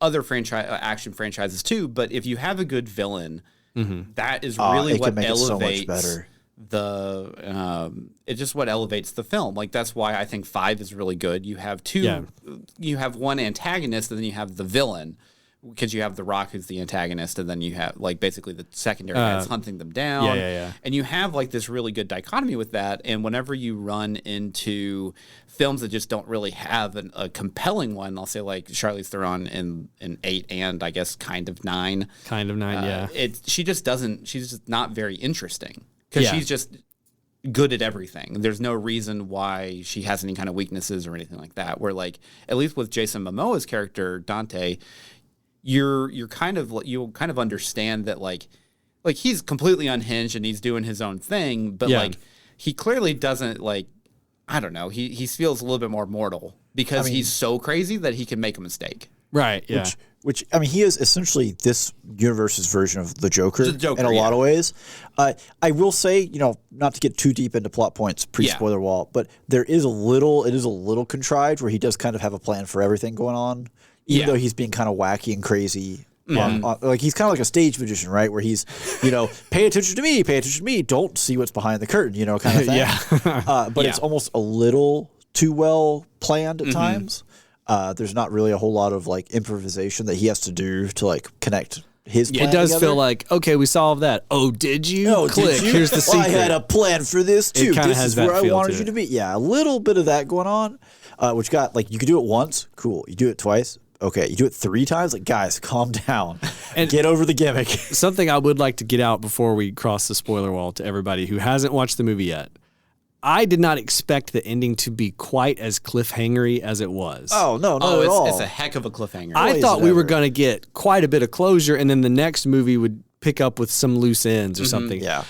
other action franchises too. But if you have a good villain, that is really what elevates so much better. It's just what elevates the film. Like that's why I think 5 is really good. You have you have one antagonist, and then you have the villain, because you have The Rock, who's the antagonist, and then you have like basically the secondary guys hunting them down. And you have like this really good dichotomy with that. And whenever you run into films that just don't really have a compelling one, I'll say like Charlize Theron in 8 and I guess kind of 9. She's just not very interesting. Because she's just good at everything. There's no reason why she has any kind of weaknesses or anything like that. Where like, at least with Jason Momoa's character Dante, you kind of understand that like he's completely unhinged and he's doing his own thing, but like he clearly doesn't like, I don't know, he feels a little bit more mortal because he's so crazy that he can make a mistake. Right. Yeah. Which I mean, he is essentially this universe's version of the Joker in a lot of ways. I will say, not to get too deep into plot points pre-spoiler wall, but it is a little contrived where he does kind of have a plan for everything going on, even though he's being kind of wacky and crazy. Like he's kind of like a stage magician, right? Where he's, pay attention to me, don't see what's behind the curtain, kind of thing. But it's almost a little too well planned at times. There's not really a whole lot of like improvisation that he has to do to like connect his plan. It does together. feel like, okay, we solved that. Oh, did you? No, click. Did you? Here's the secret. I had a plan for this too. This is where I wanted you to to be. Yeah, a little bit of that going on, which got like, you could do it once, cool. You do it twice, okay. You do it 3 times, like, guys, calm down and get over the gimmick. Something I would like to get out before we cross the spoiler wall to everybody who hasn't watched the movie yet. I did not expect the ending to be quite as cliffhangery as it was. Oh, no, not at all. It's a heck of a cliffhanger. I thought we were going to get quite a bit of closure, and then the next movie would pick up with some loose ends or something. Yeah.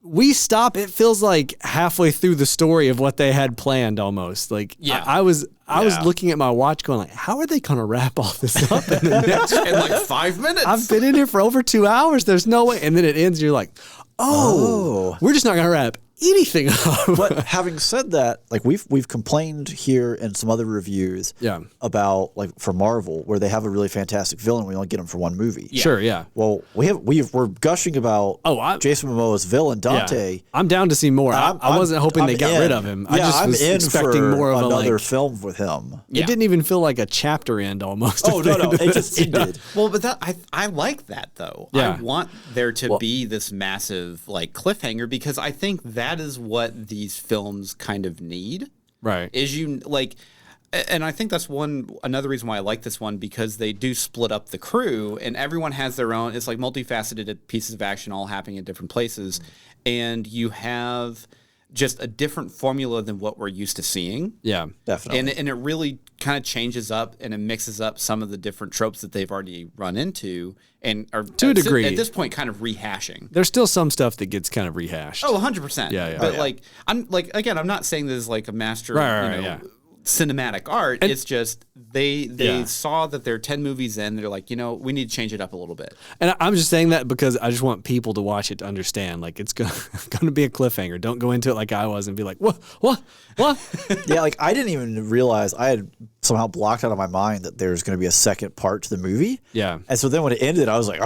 We stop. It feels like halfway through the story of what they had planned almost. Like, I was looking at my watch going like, how are they going to wrap all this up in the next in like 5 minutes? I've been in here for over 2 hours. There's no way. And then it ends and you're like, we're just not going to wrap anything up. But having said that, like we've complained here in some other reviews about like for Marvel where they have a really fantastic villain, we only get him for one movie. Sure, yeah. Well, we're gushing about Jason Momoa's villain Dante. Yeah. I'm down to see more. I wasn't hoping they got rid of him. I just was expecting more of another film with him. It didn't even feel like a chapter end almost. Oh no, it just ended. Well, but I like that though. I want there to be this massive like cliffhanger because I think that is what these films kind of need. Right. And I think that's another reason why I like this one, because they do split up the crew and everyone has their own, it's like multifaceted pieces of action all happening at different places. And you have just a different formula than what we're used to seeing. Yeah, definitely. And it really kind of changes up and it mixes up some of the different tropes that they've already run into and are to a degree at this point kind of rehashing. There's still some stuff that gets kind of rehashed. Oh, 100%. Yeah. But I'm not saying this is like a master cinematic art. It's just they saw that they're 10 movies in, they're like, we need to change it up a little bit. And I'm just saying that because I just want people to watch it to understand, like, it's going to be a cliffhanger. Don't go into it like I was and be like, what? Yeah, like I didn't even realize, I had somehow blocked out of my mind that there's going to be a second part to the movie. Yeah. And so then when it ended, I was like,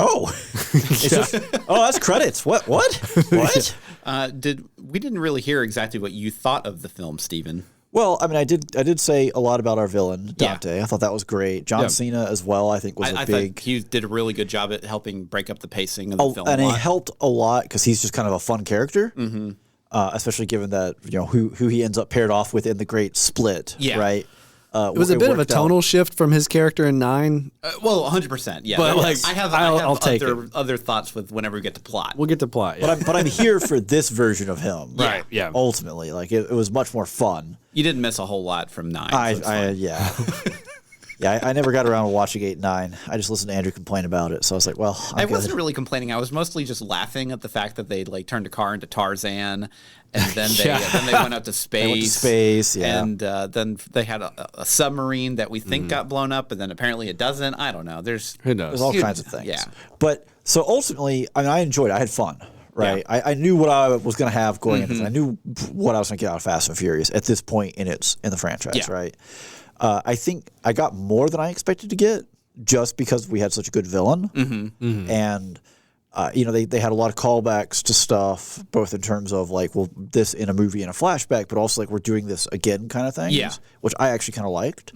that's credits. What? What? We didn't really hear exactly what you thought of the film, Steven. Well, I mean, I did say a lot about our villain, Dante. Yeah. I thought that was great. John Cena as well, I think, was I big... thought he did a really good job at helping break up the pacing of the film. And he helped a lot because he's just kind of a fun character, especially given that, who he ends up paired off with in the great split, right? It was a bit of a tonal shift from his character in 9. Well, 100%. Yeah, But, like, I have I'll take other thoughts with whenever we get to plot. We'll get to plot. Yeah. But I'm here for this version of him. Right. Yeah. Ultimately, like it was much more fun. You didn't miss a whole lot from 9. Yeah. Yeah, I never got around to watching 8 and 9. I just listened to Andrew complain about it, so I was like, "Well, I wasn't really complaining. I was mostly just laughing at the fact that they like turned a car into Tarzan, and then they went out to space. They went to space, yeah. And then they had a submarine that we think got blown up, but then apparently it doesn't. I don't know. Who knows? There's all kinds of things. Yeah. But so ultimately, I mean, I enjoyed it. I had fun, right? Yeah. I knew what I was going to have going into this. I knew what I was going to get out of Fast and Furious at this point in the franchise, right? I think I got more than I expected to get just because we had such a good villain. And, they had a lot of callbacks to stuff, both in terms of like, well, this in a movie and a flashback, but also like we're doing this again kind of things, which I actually kind of liked.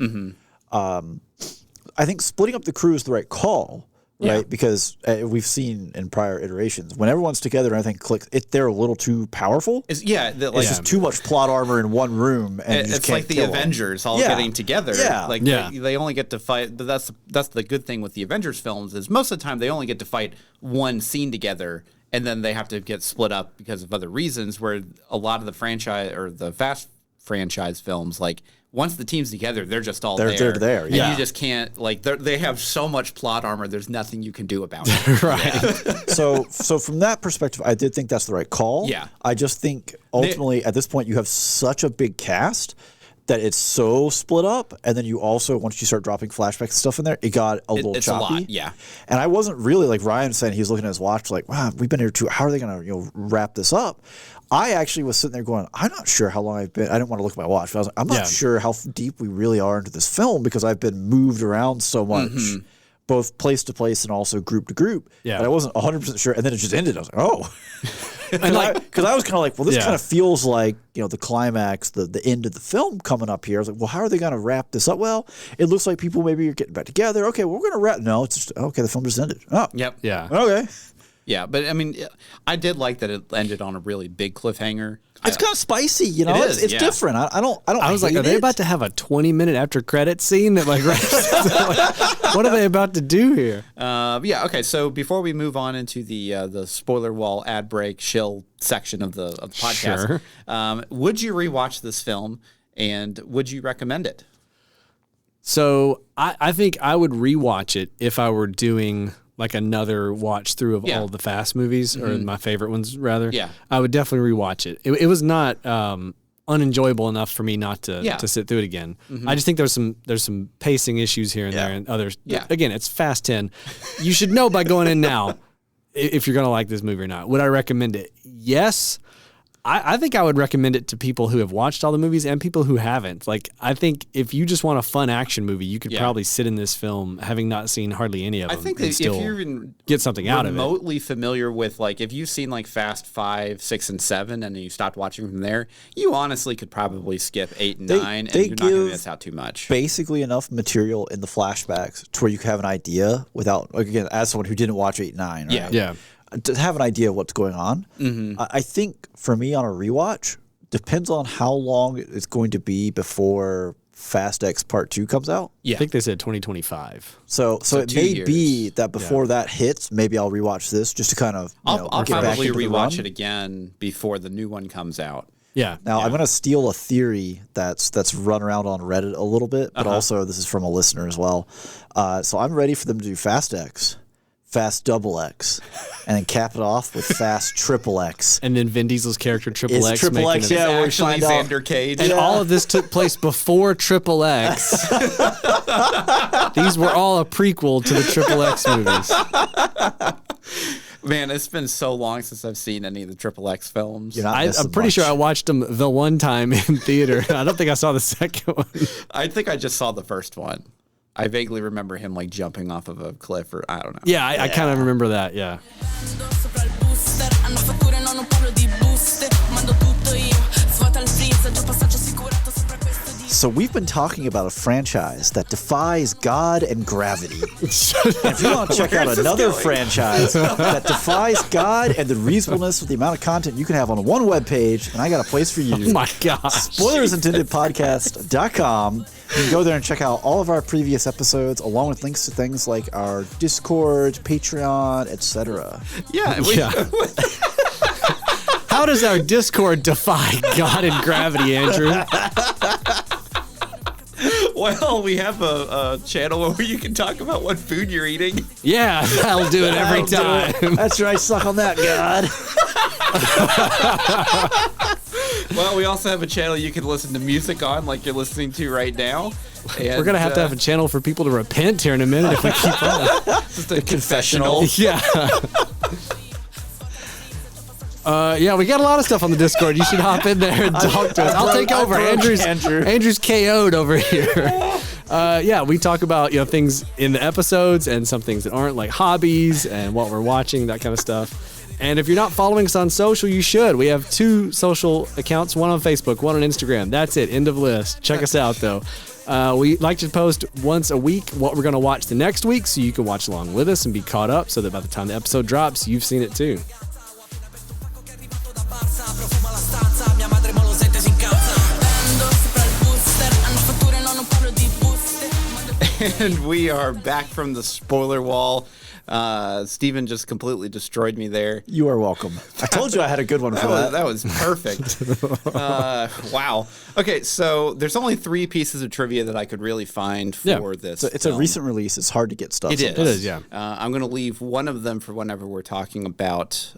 I think splitting up the crew is the right call. Right, because we've seen in prior iterations when everyone's together and everything clicks, they're a little too powerful. It's just too much plot armor in one room, and it's like the Avengers all getting together. They only get to fight. But that's the good thing with the Avengers films is most of the time they only get to fight one scene together, and then they have to get split up because of other reasons. Where a lot of the franchise or the Fast franchise films, like once the team's together, they're just all there. They're there, and you just can't they have so much plot armor. There's nothing you can do about it. Right. So from that perspective, I did think that's the right call. Yeah. I just think ultimately at this point you have such a big cast that it's so split up, and then you also once you start dropping flashback stuff in there, it got a little choppy. A lot, yeah. And I wasn't really like Ryan saying he was looking at his watch like, wow, we've been here too. How are they going to wrap this up? I actually was sitting there going, I'm not sure how long I've been. I didn't want to look at my watch, but I was like, I'm not sure how deep we really are into this film because I've been moved around so much, both place to place and also group to group. Yeah. But I wasn't 100% sure. And then it just ended. I was like, oh. Because I was kind of like, well, this kind of feels like, the climax, the end of the film coming up here. I was like, well, how are they going to wrap this up? Well, it looks like people maybe are getting back together. Okay, well, we're going to wrap. No, it's just, okay, the film just ended. Oh. Yep. Yeah. Okay. Yeah, but I mean, I did like that it ended on a really big cliffhanger. It's kind of spicy, It is, it's different. I was like, are they about to have a 20-minute after credit scene that what are they about to do here? Okay. So before we move on into the spoiler wall ad break shill section of the podcast, would you rewatch this film and would you recommend it? So I think I would rewatch it if I were doing like another watch through of all the Fast movies or my favorite ones rather. Yeah. I would definitely rewatch it. It was not unenjoyable enough for me not to sit through it again. I just think there's some pacing issues here and there and others. Yeah. Again, it's Fast 10. You should know by going in now if you're going to like this movie or not. Would I recommend it? Yes. I think I would recommend it to people who have watched all the movies and people who haven't. Like, I think if you just want a fun action movie, you could probably sit in this film having not seen hardly any of them. I think that if you're even get something out of it. Remotely familiar with, like, if you've seen like Fast 5, 6, and 7, and then you stopped watching from there, you honestly could probably skip 8 and 9, and you're not going to miss out too much. Basically enough material in the flashbacks to where you can have an idea without, again, as someone who didn't watch 8 and 9, right? Yeah. To have an idea of what's going on. I think for me on a rewatch, depends on how long it's going to be before Fast X Part 2 comes out. Yeah. I think they said 2025. So it may be that before that hits, maybe I'll rewatch this just to kind of I'll probably rewatch it again before the new one comes out. Yeah. Now I'm going to steal a theory that's run around on Reddit a little bit, but also this is from a listener as well. So I'm ready for them to do Fast X, Fast Double X, and then cap it off with Fast Triple X. And then Vin Diesel's character Triple X. Triple X, yeah, where actually Xander Cage. And all of this took place before Triple X. These were all a prequel to the Triple X movies. Man, it's been so long since I've seen any of the Triple X films. I'm pretty sure I watched them the one time in theater. I don't think I saw the second one. I think I just saw the first one. I vaguely remember him like jumping off of a cliff, or I don't know. Yeah, I kind of remember that. Yeah. So we've been talking about a franchise that defies God and gravity. And if you want to check out another franchise that defies God and the reasonableness of the amount of content you can have on one web page, and I got a place for you. Oh my gosh. SpoilersIntendedPodcast.com. You can go there and check out all of our previous episodes, along with links to things like our Discord, Patreon, etc. Yeah. How does our Discord defy God and gravity, Andrew? Well, we have a channel where you can talk about what food you're eating. Yeah, that'll do it every time. That's right. Suck on that, God. Well, we also have a channel you can listen to music on, like you're listening to right now. And, We're going to have a channel for people to repent here in a minute if we keep on. Just a confessional. Yeah. Yeah, we got a lot of stuff on the Discord. You should hop in there and talk to us. I'll take over. Andrew's KO'd over here. Yeah, we talk about things in the episodes and some things that aren't, like hobbies and what we're watching, that kind of stuff. And if you're not following us on social, you should. We have 2 social accounts, one on Facebook, one on Instagram. That's it. End of list. Check us out, though. We like to post once a week what we're going to watch the next week, so you can watch along with us and be caught up, so that by the time the episode drops, you've seen it too. And we are back from the spoiler wall. Steven just completely destroyed me there. You are welcome. I told you I had a good one for that. That was perfect. Wow. Okay, so there's only 3 pieces of trivia that I could really find for this. So it's a recent release. It's hard to get stuff. It is. It is, yeah. I'm going to leave one of them for whenever we're talking about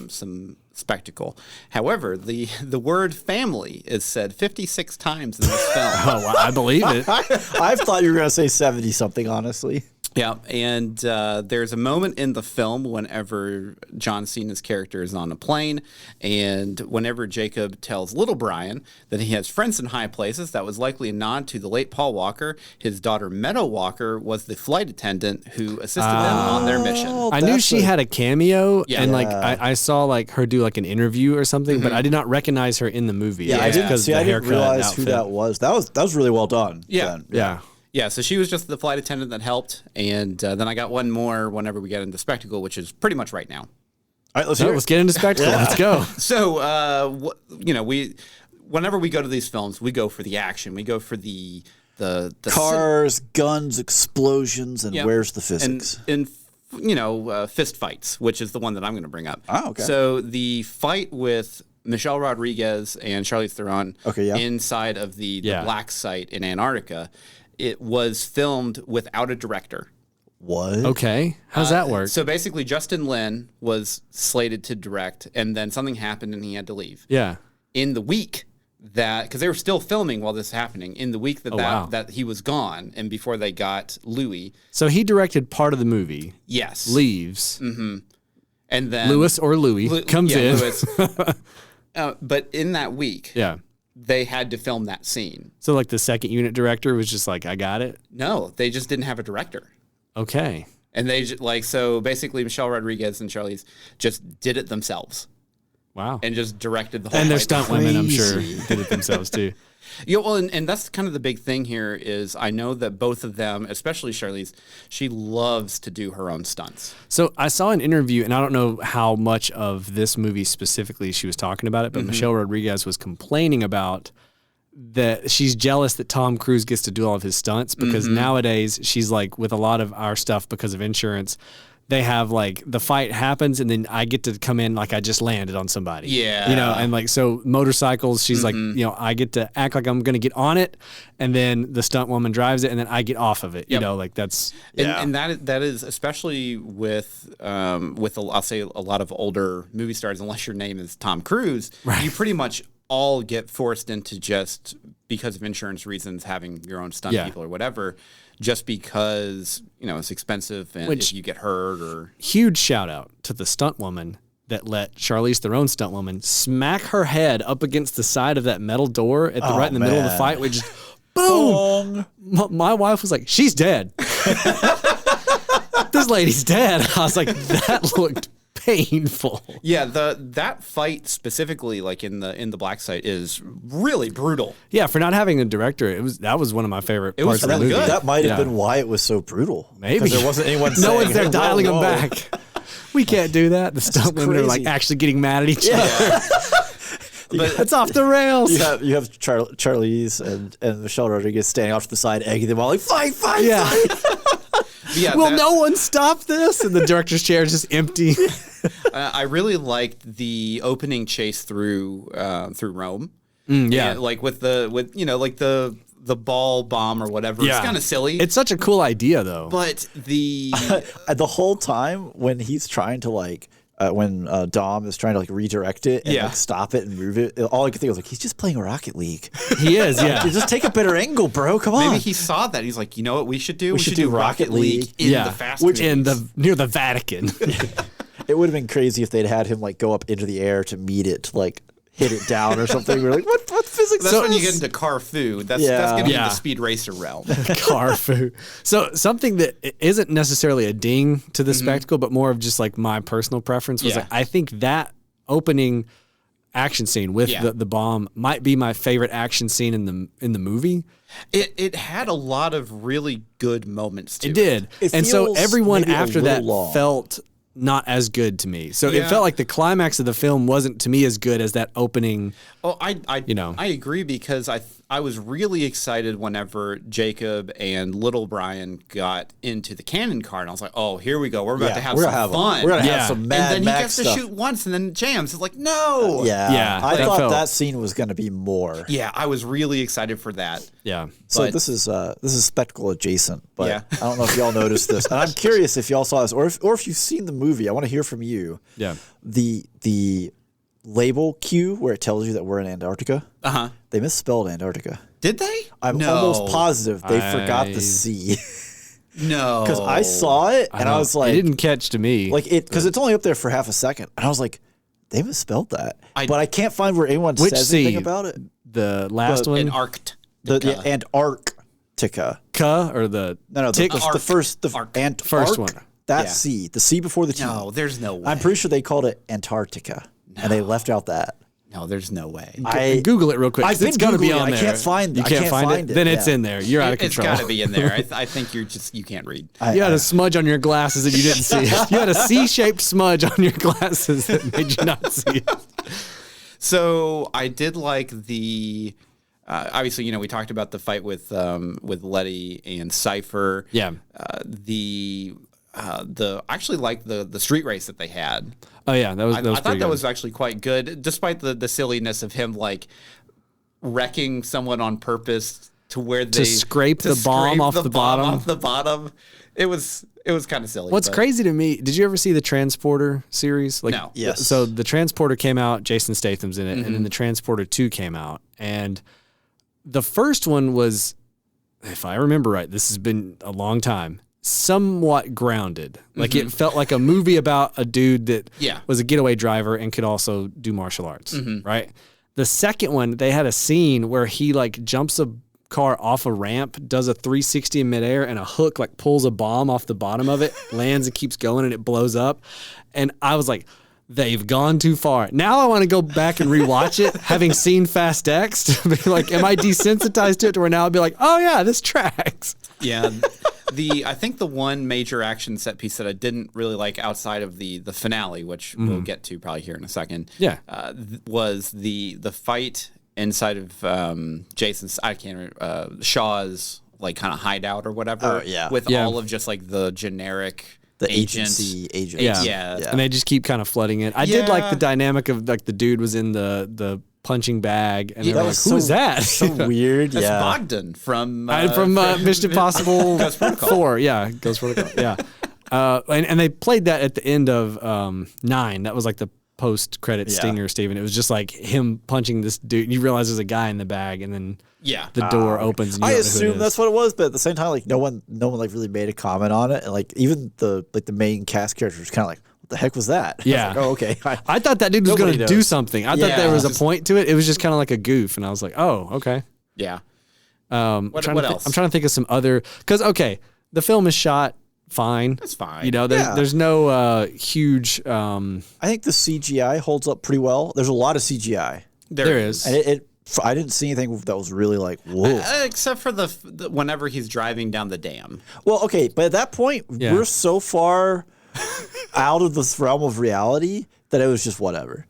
some spectacle. However, the word family is said 56 times in this film. Oh, well, I believe it. I thought you were going to say 70-something, honestly. Yeah, and there's a moment in the film whenever John Cena's character is on a plane, and whenever Jacob tells little Brian that he has friends in high places, that was likely a nod to the late Paul Walker. His daughter Meadow Walker was the flight attendant who assisted them on their mission. I knew she had a cameo, Yeah. and I saw her do an interview or something, but I did not recognize her in the movie. Yeah, I didn't because I didn't realize who that was. That was really well done. Yeah. then. Yeah. Yeah, so she was just the flight attendant that helped, and then I got one more whenever we get into spectacle, which is pretty much right now. All right, let's So hear it. let's get into spectacle. Let's go. So, whenever we go to these films, we go for the action. We go for the Cars, guns, explosions, and Yeah. where's the physics? and fist fights, which is the one that I'm going to bring up. Oh, okay. So the fight with Michelle Rodriguez and Charlize Theron inside of the black site in Antarctica, it was filmed without a director. What? Okay. How's that work? So basically, Justin Lin was slated to direct, and then something happened and he had to leave. Yeah. In the week because they were still filming while this was happening, in the week that he was gone, and before they got Louis. So he directed part of the movie. Yes. Leaves. Mm-hmm. And then Lewis or Louis comes in. Lewis. But in that week, they had to film that scene. So the second unit director was just I got it? No, they just didn't have a director. Okay. And they so basically Michelle Rodriguez and Charlize just did it themselves. Wow. And just directed the whole And their fight. stunt women, I'm sure, did it themselves too. Yeah, well, and that's kind of the big thing here is I know that both of them, especially Charlize, she loves to do her own stunts. So I saw an interview, and I don't know how much of this movie specifically she was talking about it, but Michelle Rodriguez was complaining about that she's jealous that Tom Cruise gets to do all of his stunts because nowadays she's with a lot of our stuff because of insurance, they have the fight happens and then I get to come in I just landed on somebody. Yeah. And so motorcycles, she's I get to act like I'm going to get on it and then the stunt woman drives it and then I get off of it. Yep. That's... And that is especially with I'll say a lot of older movie stars, unless your name is Tom Cruise, you pretty much all get forced into just because of insurance reasons having your own stunt people or whatever, just because it's expensive and if you get hurt or huge shout out to the stunt woman that let Charlize Theron stunt woman smack her head up against the side of that metal door at right in the middle of the fight, which just boom. My wife was like, "She's dead." This lady's dead. I was like, that looked painful. Yeah, that fight specifically, like in the black site, is really brutal. Yeah, for not having a director, that was one of my favorite was parts of the really movie. good. That might have been why it was so brutal. Maybe. 'Cause there wasn't anyone No saying, one's there "Hey, dialing whoa, them whoa." back. We can't do that. The stuntmen are like crazy. actually getting mad at each other. But It's off the rails. You have Charlize and Michelle Rodriguez standing off to the side, egging them all like, fight, Yeah. yeah, Will no one stop this? And the director's chair is just empty. I really liked the opening chase through Rome. Yeah. And, like with the ball bomb or whatever. It's kind of silly. It's such a cool idea, though. but the the whole time when he's trying to like when Dom is trying to like redirect it and like stop it and move it, all I could think was like, he's just playing Rocket League. He is, yeah. Just take a better angle, bro. Come on. maybe he saw that. He's like, you know what we should do? We should do Rocket League in the Fast movies. in near the Vatican. It would have been crazy if they'd had him like go up into the air to meet it, to, like hit it down or something. We're like, what physics? That's is when you this? get into car food. That's Yeah. getting Yeah. into speed racer realm. Carfu. So something that isn't necessarily a ding to the spectacle, but more of just like my personal preference was Yeah. like, I think that opening action scene with the bomb might be my favorite action scene in the movie. It had a lot of really good moments to it. It did. It And so feels everyone maybe a after that little long. felt not as good to me. So it Yeah. felt like the climax of the film wasn't to me as good as that opening. Oh, I agree because I was really excited whenever Jacob and little Brian got into the cannon car, and I was like, "Oh, here we go. We're about to have we're some gonna have fun." We're gonna Yeah. have some and Mad then he Max gets to stuff. shoot once, and then it jams. It's like, no. Yeah, I that thought felt- that scene was gonna be more. Yeah, I was really excited for that. Yeah. So But- this is spectacle adjacent, but Yeah. I don't know if y'all noticed this, and I'm curious if y'all saw this, or if you've seen the movie. I want to hear from you. Yeah. The label cue where it tells you that we're in Antarctica. They misspelled Antarctica. Did they? I'm No. almost positive they forgot the C No, because I saw it and I was like, it didn't catch to me. like it because it's only up there for half a second, and I was like, they misspelled that, but I can't find where anyone Which says C? anything about it. The last one, Antarctica. The Antarctica. or the No, tick? the first, the Arc. Ant First Arc, one. That Yeah. C, the C before the T. No, there's no way. I'm pretty sure they called it Antarctica, and they left out that. No, there's no way. Google it real quick. I've been It's got to be Googling it. on I there. can't find- You I can't can't find find it. it, Then it's yeah. in there. You're out of It's control. got to be in there. I think you can't read. You had a smudge on your glasses that you didn't see. You had a C-shaped smudge on your glasses that made you not see it. So I did like the. Obviously, we talked about the fight with Letty and Cypher. Yeah. I actually liked the street race that they had. Oh yeah, that was. I pretty thought that good. was actually quite good, despite the silliness of him like wrecking someone on purpose to where they scrape the bomb off the bottom. Off the bottom. It was kind of silly. What's but- crazy to me? Did you ever see the Transporter series? Like, No. Yes. So the Transporter came out. Jason Statham's in it, and Mm-hmm. then the Transporter 2 came out. And the first one was, if I remember right, this has been a long time, somewhat grounded. Like it felt like a movie about a dude that Mm-hmm. Yeah. was a getaway driver and could also do martial arts, Mm-hmm. right? The second one, they had a scene where he like jumps a car off a ramp, does a 360 in midair, and a hook like pulls a bomb off the bottom of it, lands and keeps going, and it blows up. And I was like, they've gone too far. Now I want to go back and rewatch it, having seen Fast X, to be like, am I desensitized to it to where now I'll be like, oh yeah, this tracks. Yeah. I think the one major action set piece that I didn't really like outside of the finale, which we'll get to probably here in a second, Yeah. was the fight inside of Jason's, I can't remember, Shaw's like kind of hideout or whatever. Oh, yeah. With Yeah. all of just like the generic The agent. agency agent. Yeah. Yeah. And they just keep kind of flooding it. I did like Yeah. the dynamic of like the dude was in the punching bag, and Yeah, they're that like, was who is that? So weird. That's Yeah. Bogdan from from Mission Impossible Ghost Protocol. 4. Yeah, Ghost Protocol. Yeah. And they played that at the end of 9. That was like the post-credit Yeah. stinger, Steven. It was just like him punching this dude. You realize there's a guy in the bag, and then Yeah. the door opens. And you I don't know who it assume is. that's what it was, but at the same time, like no one like really made a comment on it, and like even the main cast character was kind of like, what the heck was that? I was Yeah. like, oh, okay. I thought that dude was going Nobody to do knows. something. I thought Yeah. there was a point to it. It was just kind of like a goof, and I was like, oh, okay. Yeah. What else? I'm trying to think of some other, because okay, the film is shot fine. That's fine. You know, there's no huge. I think the CGI holds up pretty well. There's a lot of CGI. There is. And I didn't see anything that was really like, whoa. Except for the whenever he's driving down the dam. Well, okay, but at that point, we're so far out of the realm of reality that it was just whatever.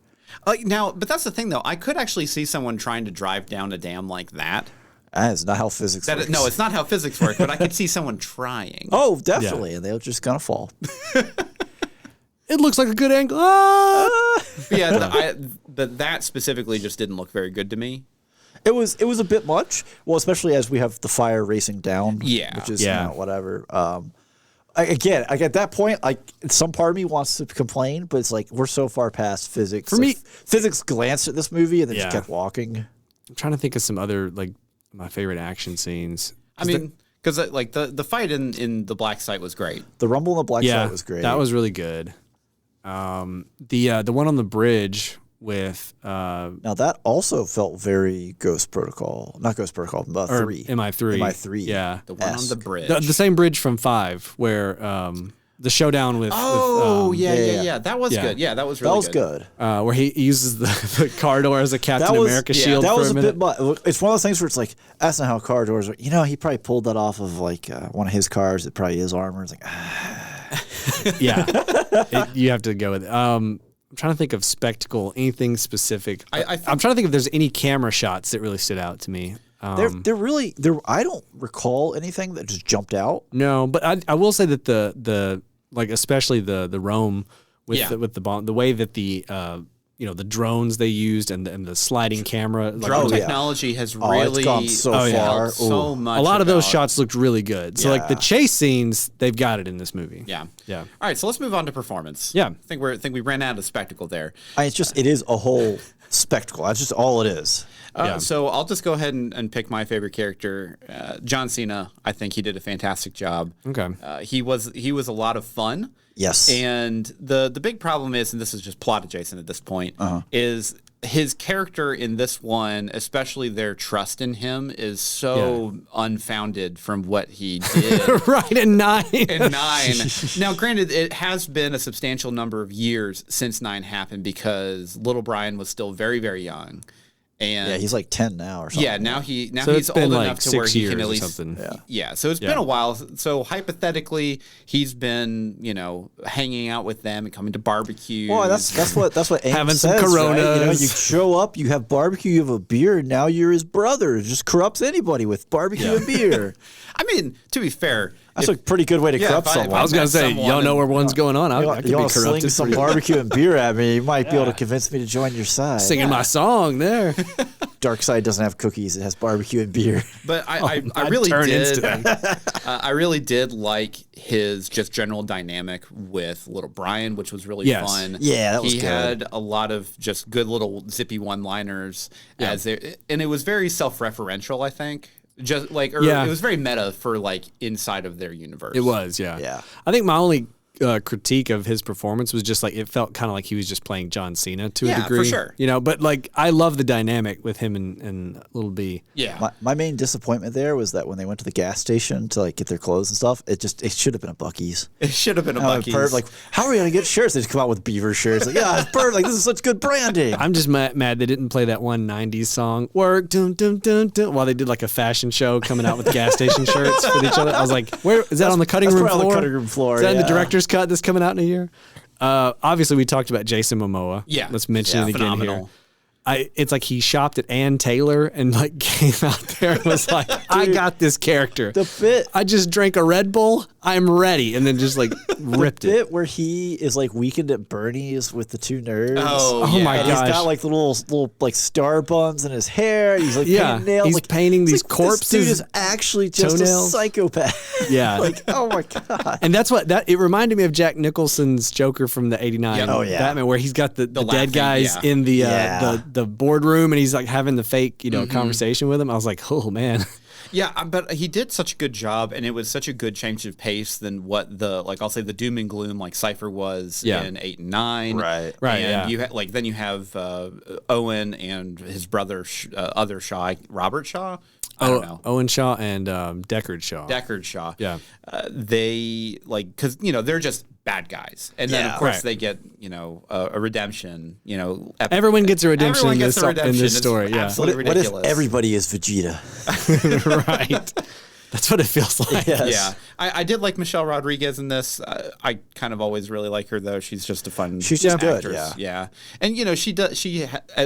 Now, but that's the thing, though. I could actually see someone trying to drive down a dam like that. That's not how physics works. No, it's not how physics work, but I could see someone trying. Oh, definitely. And they're just going to fall. It looks like a good angle. But that specifically just didn't look very good to me. It was a bit much. Well, especially as we have the fire racing down. Yeah. Which is whatever. Again, at that point, some part of me wants to complain, but it's like we're so far past physics. For me, physics glanced at this movie and then just kept walking. I'm trying to think of some other my favorite action snes. I mean, because the fight in the black site was great. The rumble in the black site was great. That was really good. The one on the bridge with now that also felt very Ghost Protocol, not Ghost Protocol, but MI3. MI3. Yeah, the one on the bridge, the same bridge from 5, where the showdown with. That was good. Yeah, that was really good. Where he uses the car door as a Captain America shield. That for was a minute. bit. It's one of those things where it's like that's not how car doors are. You know, he probably pulled that off of one of his cars. It probably is armor. It's like, you have to go with it. I'm trying to think of spectacle, anything specific. I'm trying to think if there's any camera shots that really stood out to me. They're really. I don't recall anything that just jumped out. No, but I will say that the especially the Rome with the bomb, the way that the the drones they used and the sliding camera. Drone technology has really it's gone so far. So much. A lot of those shots looked really good. So the chase scenes, they've got it in this movie. Yeah. Yeah. All right, so let's move on to performance. Yeah. I think we ran out of spectacle there. It is a whole spectacle. That's just all it is. So I'll just go ahead and pick my favorite character, John Cena. I think he did a fantastic job. Okay. He was a lot of fun. Yes. And the big problem is, and this is just plot adjacent at this point, is his character in this one, especially their trust in him, is so unfounded from what he did. Right, in 9. Now, granted, it has been a substantial number of years since 9 happened because little Brian was still very, very young. And he's like 10 now or something. Yeah, now he's old enough to where he can at least. Something. Yeah, so it's been a while. So hypothetically, he's been hanging out with them and coming to barbecues. Well, that's what Ames having says, some Coronas. Right? You show up, you have barbecue, you have a beer, and now you're his brother. It just corrupts anybody with barbecue and beer. I mean, to be fair, that's a pretty good way to corrupt someone. I was going to say, y'all know where one's going on. I could be corrupted. Sling some barbecue and beer at me. You might be able to convince me to join your side. Singing my song there. Dark Side doesn't have cookies; it has barbecue and beer. But I really did. I really did like his just general dynamic with little Brian, which was really fun. Yeah, that was good. He good. had a lot of just good little zippy one-liners and it was very self-referential. I think. It was very meta for inside of their universe. It was, yeah. I think my only critique of his performance was just it felt kind of like he was just playing John Cena to a degree. For sure. But I love the dynamic with him and Little B. Yeah. My main disappointment there was that when they went to the gas station to get their clothes and stuff, it should have been a Buc-ee's. It should have been a Buc-ee's. How are we gonna get shirts? They just come out with beaver shirts. It's perfect. This is such good branding. I'm just mad they didn't play that one 90s song, Work, dun, dun, dun, dun, while they did a fashion show coming out with gas station shirts with each other. I was like, where is that on the cutting room floor? On the cutting room floor. Is that in the director's cut that's coming out in a year? Obviously, we talked about Jason Momoa. Yeah. Let's mention it again phenomenal. here. It's like he shopped at Ann Taylor and came out there and was like, I got this character. The bit. I just drank a Red Bull. I'm ready. And then just ripped the bit where he is weekend at Bernie's with the two nerds. Oh my and gosh. He's got the little star buns in his hair. He's painting nails. He's painting these corpses. This dude is actually just toenails. a psychopath. Yeah. Oh my God. And that's it reminded me of Jack Nicholson's Joker from the 89 Batman, where he's got the dead guys in the boardroom and he's having the fake, conversation with him. I was like, oh man. Yeah, but he did such a good job, and it was such a good change of pace than what I'll say the doom and gloom Cypher was in 8 and 9. Right. And you then you have Owen and his brother, other Shaw, Robert Shaw. I don't know. Owen Shaw and Deckard Shaw. Deckard Shaw. Yeah. They because they're just bad guys, and then of course they get a redemption. Everyone gets a redemption Everyone in gets this a redemption. in this It's story. Yeah. absolutely What ridiculous. if everybody is Vegeta? Right. That's what it feels like. Yes. Yeah, I did like Michelle Rodriguez in this. I kind of always really like her though. She's just a fun. She's just good, actress. Yeah, and she does.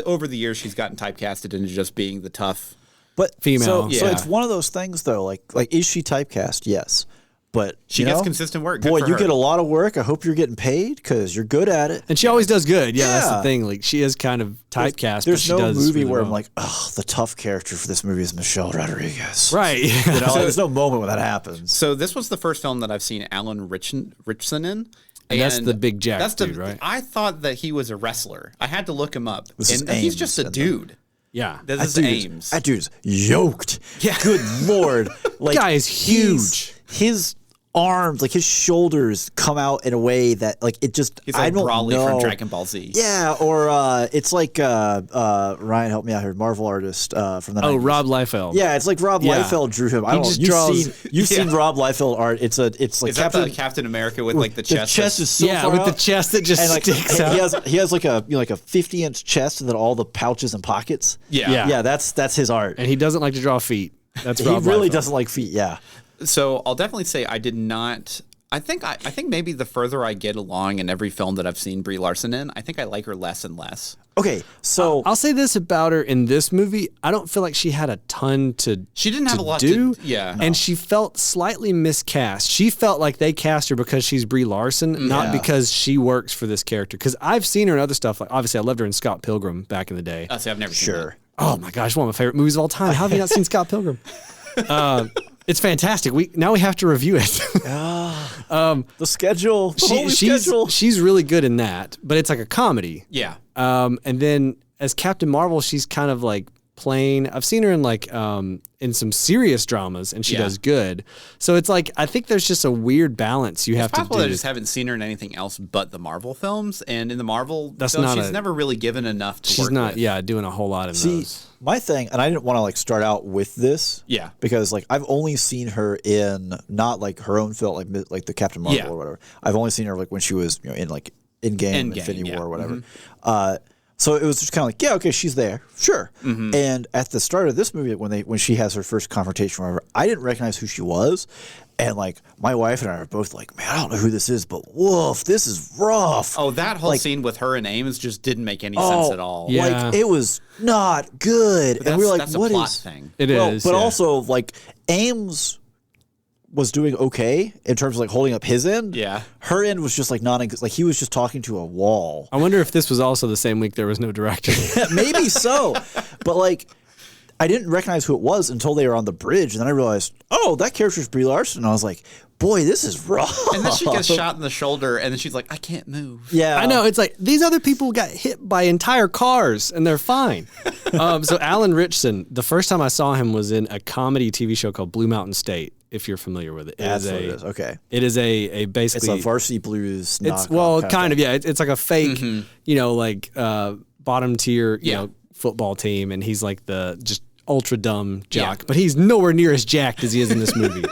Over the years she's gotten typecasted into just being the tough. But Female. So Yeah. it's one of those things though. Like is she typecast? Yes. But She gets consistent work. Good Boy, for you her. get a lot of work. I hope you're getting paid because you're good at it. And she always does good. Yeah, that's the Yeah. thing. Like she is kind of typecast. There's but she no does movie really where well. I'm like, oh, the tough character for this movie is Michelle Rodriguez. Right. There's no moment when that happens. So this was the first film that I've seen Alan Ritchson in. And that's the big Jack that's dude, right? I thought that he was a wrestler. I had to look him up. This is And he's Ames just a in the- dude. Yeah. This is Ames. That dude's yoked. Yeah. Good Lord. Like, Guy is huge. His arms, like his shoulders come out in a way that like it just He's I like don't Brawley know. from Dragon Ball Z. Yeah, or it's like Ryan, help me out here, Marvel artist from the 90s. Rob Liefeld. Yeah, it's like Rob Yeah. Liefeld drew him. I He don't know. just draws- You've seen Rob Liefeld art. It's like Is that Captain the Captain America with like the chest? chest is so Yeah, far with out. the chest that just and like sticks out. he has like a like a 50-inch chest and then all the pouches and pockets. Yeah. Yeah, that's his art. And he doesn't like to draw feet. That's He Rob really Liefeld. doesn't like feet. Yeah. So I'll definitely say I did not. I think maybe the further I get along in every film that I've seen Brie Larson in, I think I like her less and less. Okay, so I'll say this about her in this movie. I don't feel like she had a ton to She didn't have a lot do. to. Yeah. And she felt slightly miscast. She felt like they cast her because she's Brie Larson, not because she works for this character. Because I've seen her in other stuff. Like obviously, I loved her in Scott Pilgrim back in the day. See, I've never seen that. sure. Oh my gosh, one of my favorite movies of all time. How have you not seen Scott Pilgrim? It's fantastic. Now we have to review it. The schedule, the holy schedule. she's really good in that, but it's like a comedy. Yeah. And then as Captain Marvel, she's kind of like plain. I've seen her in like in some serious dramas, and she Yeah. does good. So it's like I think there's just a weird balance you have It's to possible do. I just haven't seen her in anything else but the Marvel films, and in the Marvel That's films, not she's a- never really given enough to She's work not, with. doing a whole lot of See, those. my thing, and I didn't want to like start out with this. Yeah. Because like I've only seen her in not like her own film, like the Captain Marvel Yeah. or whatever. I've only seen her like when she was in like Endgame, Infinity yeah. War or whatever. So it was just kind of like, yeah, okay, she's there, sure. And at the start of this movie, when she has her first confrontation, or whatever, I didn't recognize who she was, and like my wife and I are both like, man, I don't know who this is, but woof, this is rough. Oh, that whole Like- scene with her and Ames just didn't make any sense at all. Yeah. Like it was not good, and we were like, that's what a plot is? thing. It is, But yeah. also like Ames was doing okay in terms of like holding up his end. Yeah. Her end was just like like he was just talking to a wall. I wonder if this was also the same week there was no director. Maybe so, but like I didn't recognize who it was until they were on the bridge, and then I realized, oh, that character's Brie Larson. And I was like, boy, this is rough. And then she gets shot in the shoulder, and then she's like, I can't move. Yeah, I know. It's like these other people got hit by entire cars and they're fine. So Alan Ritchson, the first time I saw him was in a comedy TV show called Blue Mountain State, if you're familiar with it. That's what it is. Okay, It is a it's basically a Varsity Blues. it's knockoff well of kind of thing. yeah. It's like a fake, like bottom tier, Yeah. football team, and he's like the just ultra dumb jock, but he's nowhere near as jacked as he is in this movie.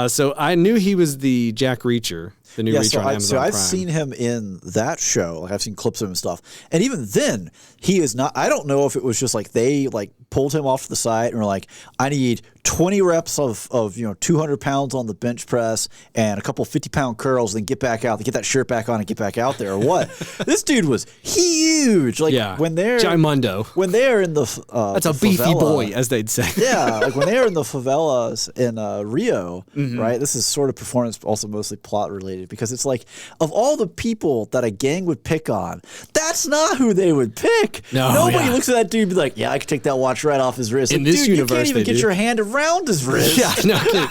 So I knew he was the Jack Reacher, the new Reacher on Amazon so I've Prime. seen him in that show. Like I've seen clips of him and stuff. And even then, he is not. I don't know if it was just like they like pulled him off to the side and were like, I need 20 reps of 200 pounds on the bench press and a couple 50-pound curls, then get back out, get that shirt back on and get back out there or what? This dude was huge. Like when they're Gimundo. when they're in the That's a the beefy favela- boy, as they'd say. yeah, like when they were in the favelas in Rio, Mm-hmm. right? This is sort of performance, but also mostly plot related because it's like of all the people that a gang would pick on, that's not who they would pick. No, Nobody yeah. looks at that dude and be like, yeah, I could take that watch right off his wrist. In Like, this dude, universe, you can't even they get do. your hand around his wrist. Yeah, no, kidding.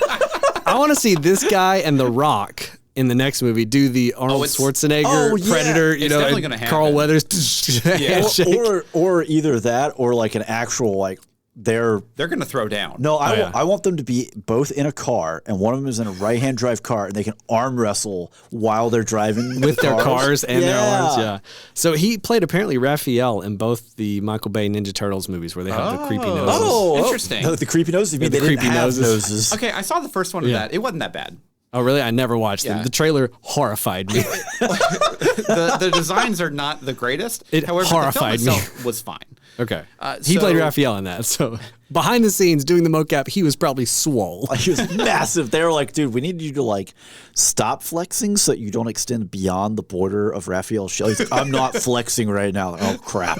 I want to see this guy and The Rock in the next movie do the Arnold it's- Schwarzenegger oh, yeah. Predator, It's definitely and gonna Carl happen. Weathers handshake. Or either that or like an actual like they're going to throw down. no, I want them to be both in a car, and one of them is in a right-hand drive car, and they can arm wrestle while they're driving with their cars and their arms. Yeah. Yeah. So he played apparently Raphael in both the Michael Bay Ninja Turtles movies where they have the creepy noses. Oh, Interesting. No, the creepy noses. You mean The they didn't creepy have noses. noses? Okay, I saw the first one of that. It wasn't that bad. Oh, really? I never watched Yeah. them. The trailer horrified me. The designs are not the greatest. It However, horrified the film me. itself was fine. Okay. He played Raphael in that. So behind the scenes doing the mocap, he was probably swole. He was massive. They were like, dude, we need you to like stop flexing so that you don't extend beyond the border of Raphael's shell. He's like, I'm not flexing right now. Oh crap.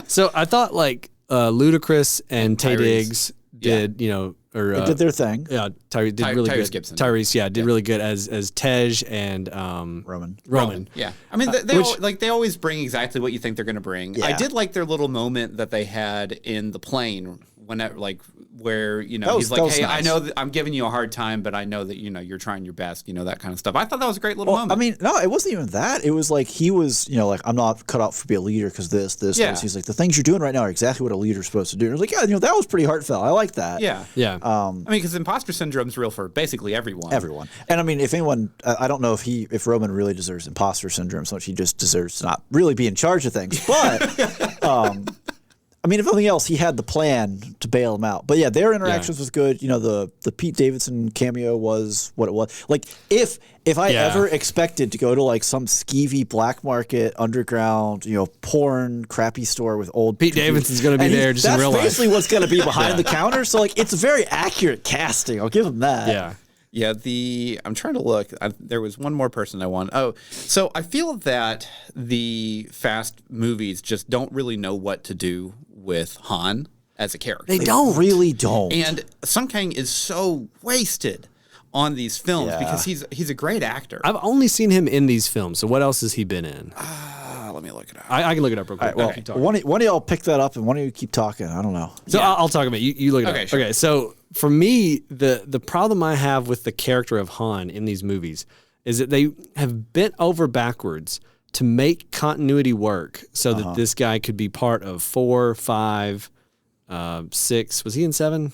So I thought like Ludacris and Tay Tyrese. Diggs did, They did their thing. Yeah, Tyrese did really Tyrese good. Gibson. Tyrese, did really good as Tej and Roman. Yeah, I mean, they always bring exactly what you think they're going to bring. Yeah. I did like their little moment that they had in the plane whenever, where was he's like, "Hey, nice. I know that I'm giving you a hard time, but I know that you're trying your best." That kind of stuff. I thought that was a great little moment. I mean, no, it wasn't even that. It was like he was, like, I'm not cut out for be a leader because this. Yeah. He's like, the things you're doing right now are exactly what a leader's supposed to do. And I was like, yeah, that was pretty heartfelt. I like that. yeah. yeah. I mean, because imposter syndrome's real for basically everyone. Everyone. And I mean, if anyone, I don't know if Roman really deserves imposter syndrome so much, he just deserves to not really be in charge of things. But, I mean, if nothing else, he had the plan to bail him out. But yeah, their interactions was good. The Pete Davidson cameo was what it was. Like, if I ever expected to go to like some skeevy black market underground, porn crappy store with old Pete Davidson's going to be there just in real life. That's basically what's going to be behind the counter. So like, it's a very accurate casting. I'll give him that. Yeah. Yeah, I'm trying to look. There was one more person I want. Oh, so I feel that the Fast movies just don't really know what to do with Han as a character. They don't. Really don't. And Sung Kang is so wasted on these films Yeah. because he's a great actor. I've only seen him in these films. So what else has he been in? Let me look it up. I can look it up real quick. Well, Keep talking. one of y'all pick that up and one of you keep talking. I don't know. So I'll talk about it. You look it Okay, up. sure. Okay, so for me, the problem I have with the character of Han in these movies is that they have bent over backwards to make continuity work so that this guy could be part of 4, 5, 6. Was he in 7?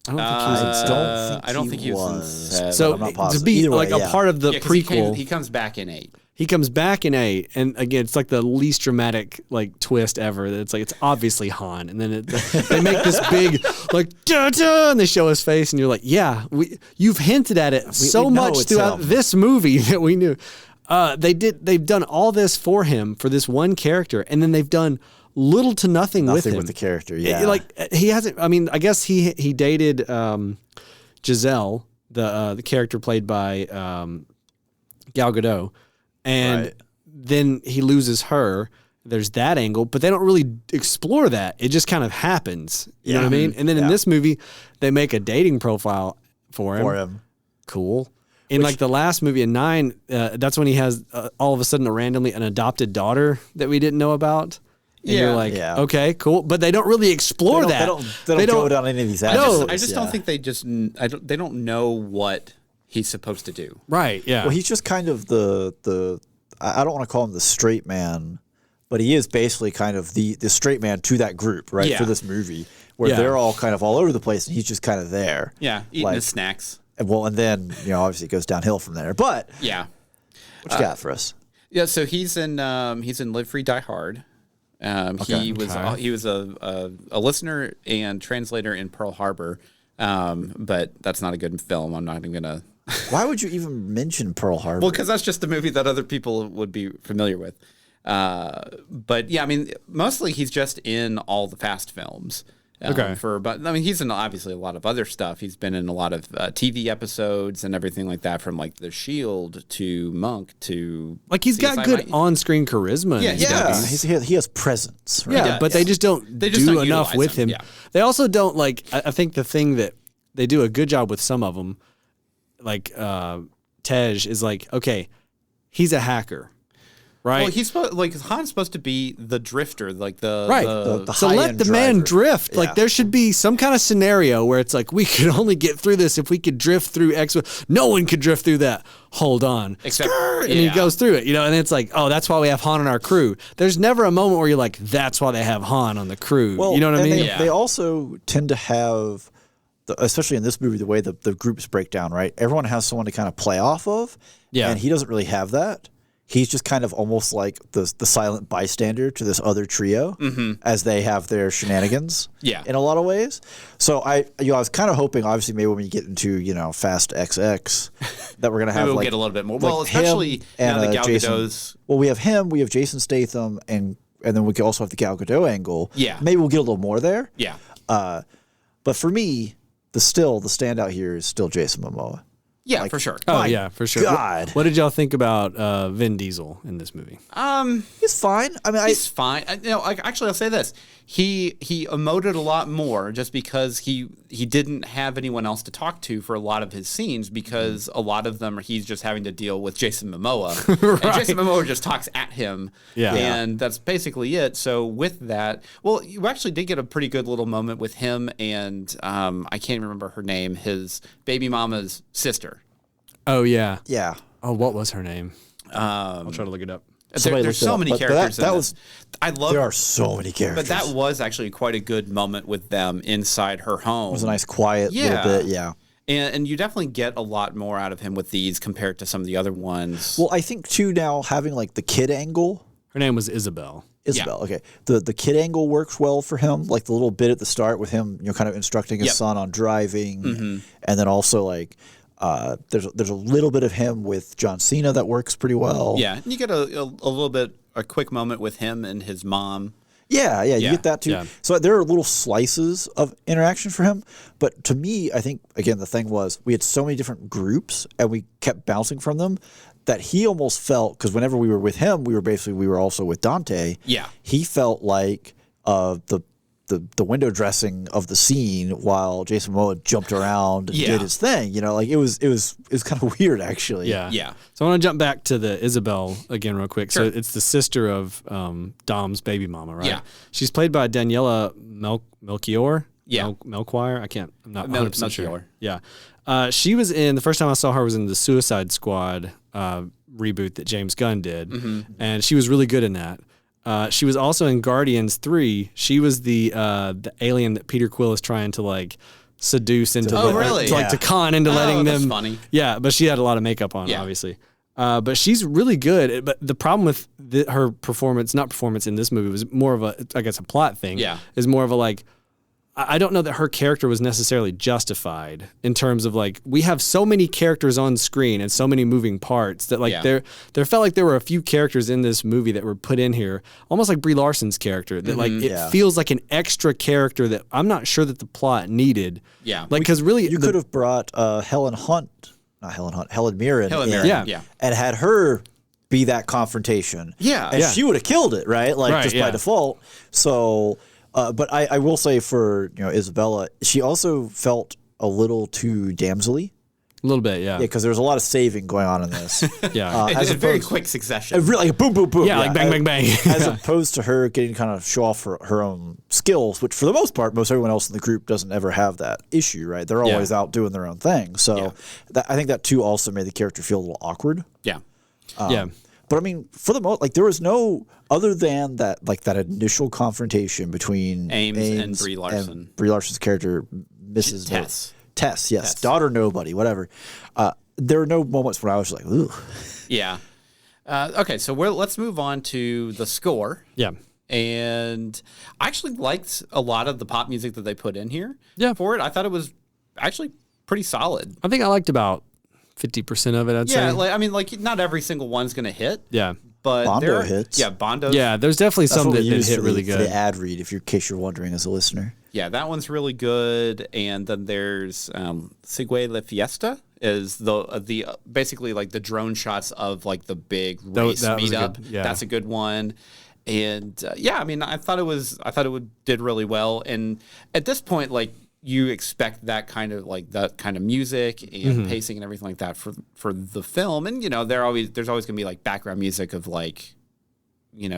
I don't think he was in seven. So I'm not to positive. be Either way, like a part of the 'cause prequel, he comes back in 8. he comes back in 8, and again, it's like the least dramatic like twist ever. It's like it's obviously Han, and then they make this big like da-da, and they show his face, and you're like, yeah, you've hinted at it so we know much it's throughout him. this movie that we knew. They've done all this for him for this one character, and then they've done little to nothing with him. With the character, yeah. Like he hasn't. I mean, I guess he dated Giselle, the character played by Gal Gadot, and Right. then he loses her. There's that angle, but they don't really explore that. It just kind of happens. You know what I mean? And then in this movie, they make a dating profile for him. Cool. In like the last movie in 9, that's when he has all of a sudden randomly an adopted daughter that we didn't know about. And you're like, okay, cool. But they don't really explore that. They don't go down any of these avenues. I just don't think they don't know what he's supposed to do. Right, yeah. Well, he's just kind of the I don't want to call him the straight man, but he is basically kind of the straight man to that group, right? Yeah. For this movie, where they're all kind of all over the place, and he's just kind of there. Yeah, eating his snacks. And then obviously it goes downhill from there. But Yeah. what you got for us? Yeah, so he's in Live Free Die Hard. He was a listener and translator in Pearl Harbor, but that's not a good film. I'm not even gonna. Why would you even mention Pearl Harbor? Well, because that's just a movie that other people would be familiar with. But yeah, I mean, mostly he's just in all the Fast films. Okay. But I mean, he's in obviously a lot of other stuff. He's been in a lot of TV episodes and everything like that, from like The Shield to Monk to like he's got CSI good Miami. on-screen charisma. Yeah, and yeah. stuff. He has presence. Right? Yeah, but they just don't They just do don't enough utilize with him. him, yeah. They also don't like. I think the thing that they do a good job with some of them, like Tej, is like, okay, he's a hacker. right? Well, he's supposed Han's supposed to be the drifter, like the Right. The So let high-end the man driver. drift. Like Yeah. there should be some kind of scenario where it's like we could only get through this if we could drift through X. No one could drift through that. Hold on. Except- Skrr, and he yeah. goes through it, and it's like, oh, that's why we have Han on our crew. There's never a moment where you're like, that's why they have Han on the crew. Well, you know what I and mean? They also tend to have, especially in this movie, the way the groups break down, right? Everyone has someone to kind of play off of. Yeah. And he doesn't really have that. He's just kind of almost like the silent bystander to this other trio as they have their shenanigans. Yeah. In a lot of ways. So I was kind of hoping, obviously, maybe when we get into Fast XX, that we're gonna have Maybe we'll like get a little bit more. like Well, him especially now and, the Gal Jason. Gadot's. Well, we have him. We have Jason Statham, and then we could also have the Gal Gadot angle. Yeah. Maybe we'll get a little more there. Yeah. But for me, the standout here is still Jason Momoa. Yeah, for sure. Oh My yeah, for sure. God. What did y'all think about Vin Diesel in this movie? He's fine. I mean, He's fine. Actually, I'll say this: he emoted a lot more just because he didn't have anyone else to talk to for a lot of his scenes because a lot of them he's just having to deal with Jason Momoa, and Jason Momoa just talks at him, and that's basically it. So with that, well, you actually did get a pretty good little moment with him and I can't remember her name, his baby mama's sister. Oh yeah. yeah. Oh, what was her name? I'll try to look it up. Somebody There's looked it so up, many but characters. that in was- this. I love. There are so many characters. But that was actually quite a good moment with them inside her home. It was a nice, quiet little bit. Yeah. And you definitely get a lot more out of him with these compared to some of the other ones. Well, I think too now having like the kid angle. Her name was Isabel. Isabel, okay. The kid angle works well for him. Like the little bit at the start with him, kind of instructing his son on driving, and then also like. There's a little bit of him with John Cena that works pretty well. yeah, and you get a quick moment with him and his mom. Yeah, you get that too. Yeah. So there are little slices of interaction for him. But to me, I think, again, the thing was we had so many different groups and we kept bouncing from them that he almost felt, because whenever we were with him, we were also with Dante. Yeah. He felt like the window dressing of the scene while Jason Momoa jumped around and did his thing. Like it was kind of weird actually. Yeah. Yeah. So I want to jump back to the Isabel again real quick. Sure. So it's the sister of Dom's baby mama, right? Yeah. She's played by Daniela Melchior. Yeah. Melchior. I'm not 100% sure. Melchior. Yeah. She was in, the first time I saw her was in the Suicide Squad reboot that James Gunn did. And she was really good in that. She was also in Guardians 3. She was the alien that Peter Quill is trying to like seduce into really? to con into letting that's them. funny. Yeah, but she had a lot of makeup on, obviously. But she's really good. But the problem with her performance in this movie was more of a, I guess, a plot thing. Yeah. Is more of a like, I don't know that her character was necessarily justified in terms of like, we have so many characters on screen and so many moving parts that like there felt like there were a few characters in this movie that were put in here, almost like Brie Larson's character, that like it feels like an extra character that I'm not sure that the plot needed. Yeah. Like, because really You could have brought Helen Mirren in, Yeah. and had her be that confrontation. Yeah. And she would have killed it, right? Like just by default. So, but I will say for Isabella, she also felt a little too damsel-y. a little bit, yeah. Yeah, because there's a lot of saving going on in this. Yeah. It's a very quick succession. Really, like boom, boom, boom. Yeah, like bang, bang, bang. As opposed to her getting kind of show off her own skills, which for the most part, most everyone else in the group doesn't ever have that issue, right? They're always out doing their own thing. So I think that too also made the character feel a little awkward. Yeah. Yeah. But I mean, for the most, like there was no other than that, like that initial confrontation between Ames and Brie Larson. and Brie Larson's character, Mrs. Tess. Yes, daughter nobody, whatever. There were no moments when I was like, ooh. Yeah. Okay, so let's move on to the score. Yeah. And I actually liked a lot of the pop music that they put in here. Yeah. For it, I thought it was actually pretty solid. I think I liked about 50% of it, I'd Yeah, say. not every single one's gonna hit. Yeah. But Bondo hits. Yeah, Bondo. Yeah, there's definitely That's some what that we hit use for really for good. the ad read, in case you're wondering as a listener. Yeah, that one's really good. And then there's Sigue La Fiesta is the basically like the drone shots of like the big race that was meetup. good, yeah. That's a good one. And I mean, I thought it did really well. And at this point, like you expect that kind of music and pacing and everything like that for the film. And there's always gonna be like background music of like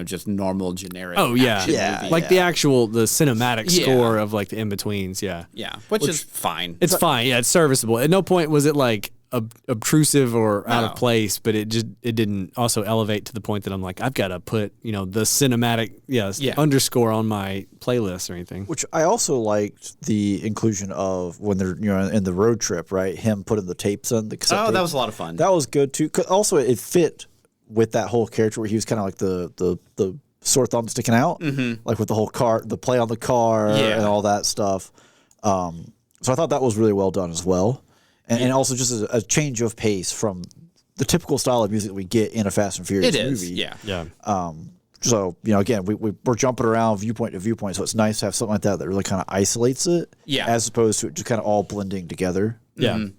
just normal generic. Oh yeah, action Yeah, movie. like the cinematic score of like the in betweens. Yeah, which is fine. it's fine. Yeah, it's serviceable. At no point was it like obtrusive or out of place, but it didn't also elevate to the point that I'm like, I've got to put the cinematic underscore on my playlist or anything. Which I also liked the inclusion of when they're in the road trip, right? Him putting the tapes in the cassette tapes. That was a lot of fun. That was good too. 'Cause also, it fit with that whole character where he was kind of like the sore thumb sticking out, like with the whole the play on the car and all that stuff. So I thought that was really well done as well. And also just a change of pace from the typical style of music that we get in a Fast and Furious movie. Yeah. So, again, we're jumping around viewpoint to viewpoint, so it's nice to have something like that really kind of isolates it as opposed to it just kind of all blending together. Yeah. Mm-hmm.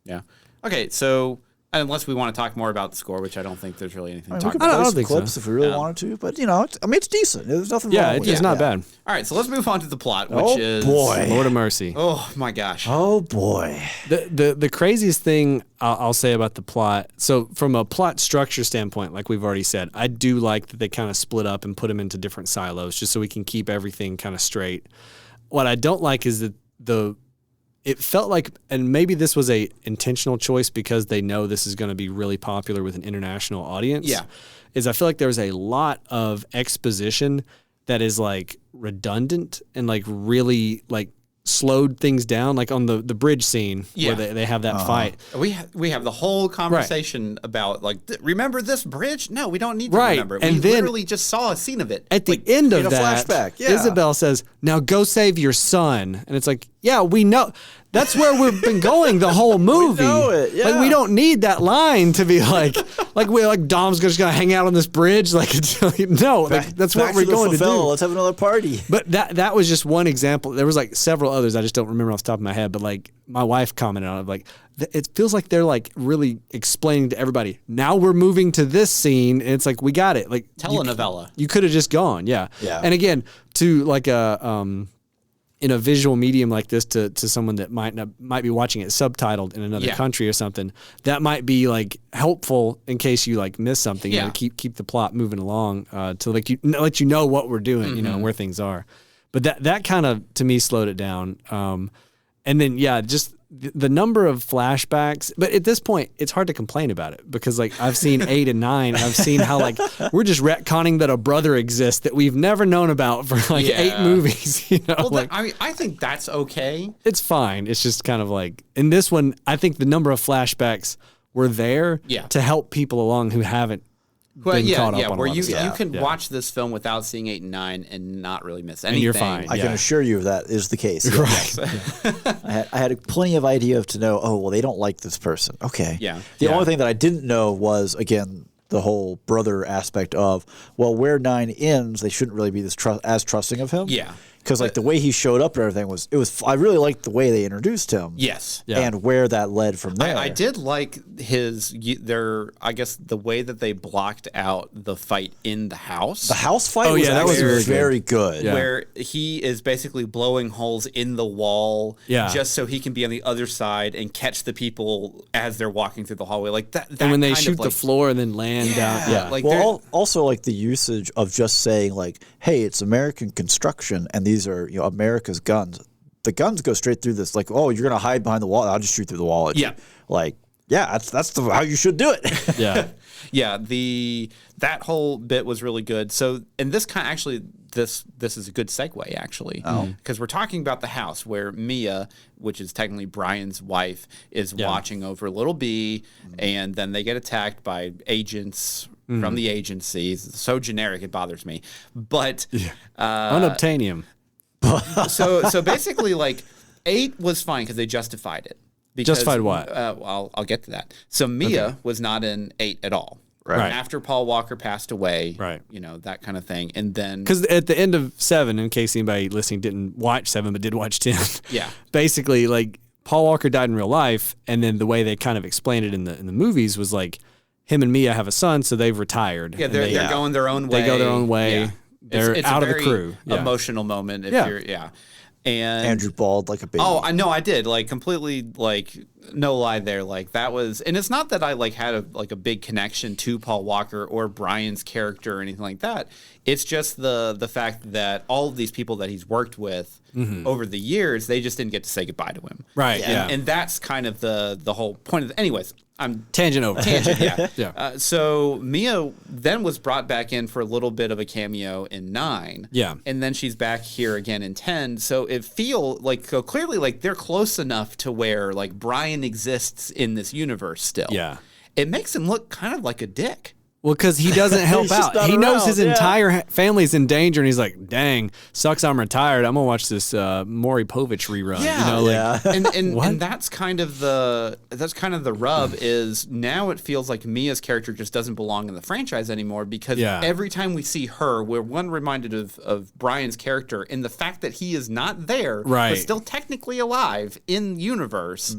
Yeah. Okay, so unless we want to talk more about the score, which I don't think there's really anything to talk We could about. play some think so. clips if we really wanted to, but, it's decent. There's nothing wrong with it. It's not bad. All right, so let's move on to the plot, which is... boy. Lord of mercy. Oh, my gosh. Oh, boy. The craziest thing I'll say about the plot, so from a plot structure standpoint, like we've already said, I do like that they kind of split up and put them into different silos just so we can keep everything kind of straight. What I don't like is that it felt like, and maybe this was a intentional choice because they know this is going to be really popular with an international audience. Yeah. Is I feel like there's a lot of exposition that is like redundant and like really like slowed things down, like on the bridge scene where they have that fight. We have the whole conversation about like, remember this bridge? No, we don't need to remember it. And we then, literally just saw a scene of it. At the end of in a that, flashback, yeah. Isabel says, "Now go save your son," and it's like, yeah, we know. That's where we've been going the whole movie. We know it, yeah. Like we don't need that line to be like Dom's just gonna hang out on this bridge. Like it's no, that's what we're going to do. Let's have another party. But that was just one example. There was like several others I just don't remember off the top of my head. But like my wife commented on it, like it feels like they're like really explaining to everybody. Now we're moving to this scene, and it's like we got it. Like Telenovela. You could have just gone, yeah. And again, to like in a visual medium like this to someone that might be watching it subtitled in another country or something, that might be like helpful in case you like miss something. Keep the plot moving along to let you know what we're doing, and where things are. But that kind of to me slowed it down. And then just the number of flashbacks, but at this point it's hard to complain about it because like I've seen 8 and 9. I've seen how like we're just retconning that a brother exists that we've never known about for like 8 movies. Well, I think that's okay. It's fine. It's just kind of like in this one, I think the number of flashbacks were there to help people along who haven't been caught up on where you can watch this film without seeing 8 and 9 and not really miss anything. And you're fine. I can assure you that is the case. Right. I had plenty of idea to know, oh, well, they don't like this person. Okay. Yeah. The only thing that I didn't know was, again, the whole brother aspect of, well, where 9 ends, they shouldn't really be as trusting of him. Yeah. Because like the way he showed up and everything was I really liked the way they introduced him. Yes. And where that led from there. I did like I guess the way that they blocked out the fight in the house. The house fight was actually very good. Yeah. Where he is basically blowing holes in the wall just so he can be on the other side and catch the people as they're walking through the hallway. Like that and when they kind shoot of the floor and then land down. Yeah. Like also like the usage of just saying like, hey, it's American construction and these are America's guns. The guns go straight through this. Like, oh, you're gonna hide behind the wall. I'll just shoot through the wall. At you. Like, that's how you should do it. Yeah. That whole bit was really good. So, and this kind of actually this is a good segue actually, because we're talking about the house where Mia, which is technically Brian's wife, is watching over little B, and then they get attacked by agents. From the agencies. It's so generic it bothers me. But unobtainium. So basically, like 8 was fine because they justified it. Justified what? I'll get to that. So Mia was not in 8 at all. Right. After Paul Walker passed away. Right. That kind of thing. And then because at the end of 7, in case anybody listening didn't watch 7 but did watch 10. Basically, like Paul Walker died in real life, and then the way they kind of explained it in the movies was like him and Mia have a son, so they've retired. Yeah, they're going their own way. They go their own way. Yeah. They're it's out a of the crew. Emotional moment. If you're And Andrew bawled like a baby. Oh, I know I did. Like completely like no lie there. Like that was, and it's not that I like had a big connection to Paul Walker or Brian's character or anything like that. It's just the fact that all of these people that he's worked with over the years, they just didn't get to say goodbye to him. Right. Yeah. And that's kind of the whole point of anyways, I'm tangent over. yeah. Yeah. So Mia then was brought back in for a little bit of a cameo in 9. Yeah. And then she's back here again in 10. So it feel like so clearly like they're close enough to where like Brian exists in this universe still. Yeah. It makes him look kind of like a dick. Well, because he doesn't help He's just out. not He knows around, his entire family's in danger, and he's like, "Dang, sucks. I'm retired. I'm gonna watch this Maury Povich rerun." Yeah. You know, like, And that's kind of the rub is now it feels like Mia's character just doesn't belong in the franchise anymore because every time we see her, we're reminded of Brian's character and the fact that he is not there, but still technically alive in universe,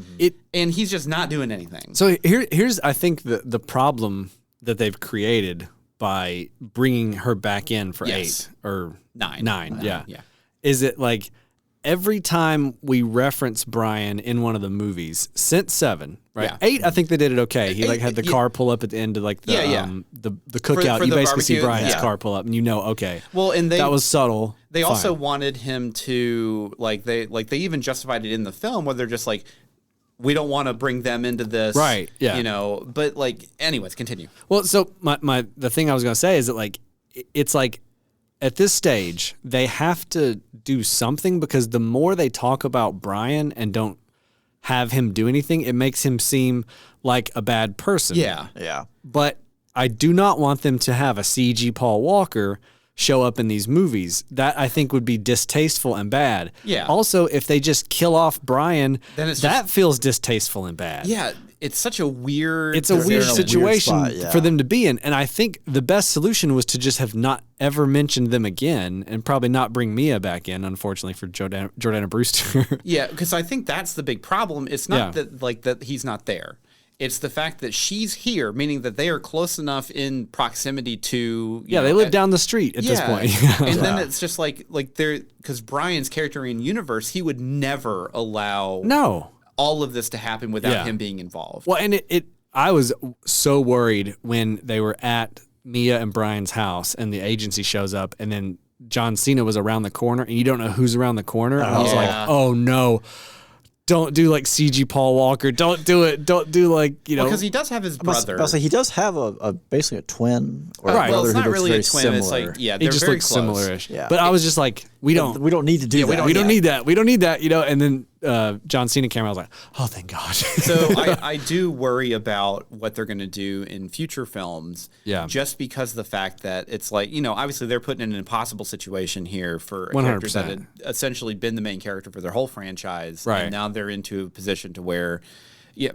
and he's just not doing anything. So here's I think the problem that they've created by bringing her back in for 8 or 9. Yeah. Is it like every time we reference Brian in one of the movies since 7, right? Yeah. 8, I think they did it okay. He like had the car pull up at the end of like the cookout. For you the basically see barbecue, Brian's car pull up, and you know, okay. Well, and that was subtle. They also wanted him to they even justified it in the film where they're just like, we don't want to bring them into this, right? Yeah, you know. But like, anyways, continue. Well, so the thing I was gonna say is that like it's like at this stage they have to do something because the more they talk about Brian and don't have him do anything, it makes him seem like a bad person. Yeah. But I do not want them to have a CG Paul Walker show up in these movies. That I think would be distasteful and bad. Yeah. Also, if they just kill off Brian, then that feels distasteful and bad. Yeah, it's such a weird. It's a weird situation weird spot, for them to be in, and I think the best solution was to just have not ever mentioned them again, and probably not bring Mia back in. Unfortunately for Jordana Brewster. Yeah, because I think that's the big problem. It's not that he's not there. It's the fact that she's here, meaning that they are close enough in proximity to. They live down the street at this point. And then it's just like they're because Brian's character in universe, he would never allow all of this to happen without him being involved. Well, and I was so worried when they were at Mia and Brian's house, and the agency shows up, and then John Cena was around the corner, and you don't know who's around the corner. And I was like, oh no. Don't do like CG Paul Walker. Don't do it. Don't do like, you know. Because he does have his brother. I'll say he does have a basically a twin or right. a brother well, it's not who looks really very a twin. similar. It's like, he they're just very looks close. similarish. Yeah. But I was just like, we don't need to do that. We don't need that. We don't need that, you know. And then John Cena came out. I was like, oh, thank God. So I do worry about what they're going to do in future films. Yeah. Just because of the fact that it's like, you know, obviously they're putting in an impossible situation here for characters that had essentially been the main character for their whole franchise. Right. And now they're into a position to where,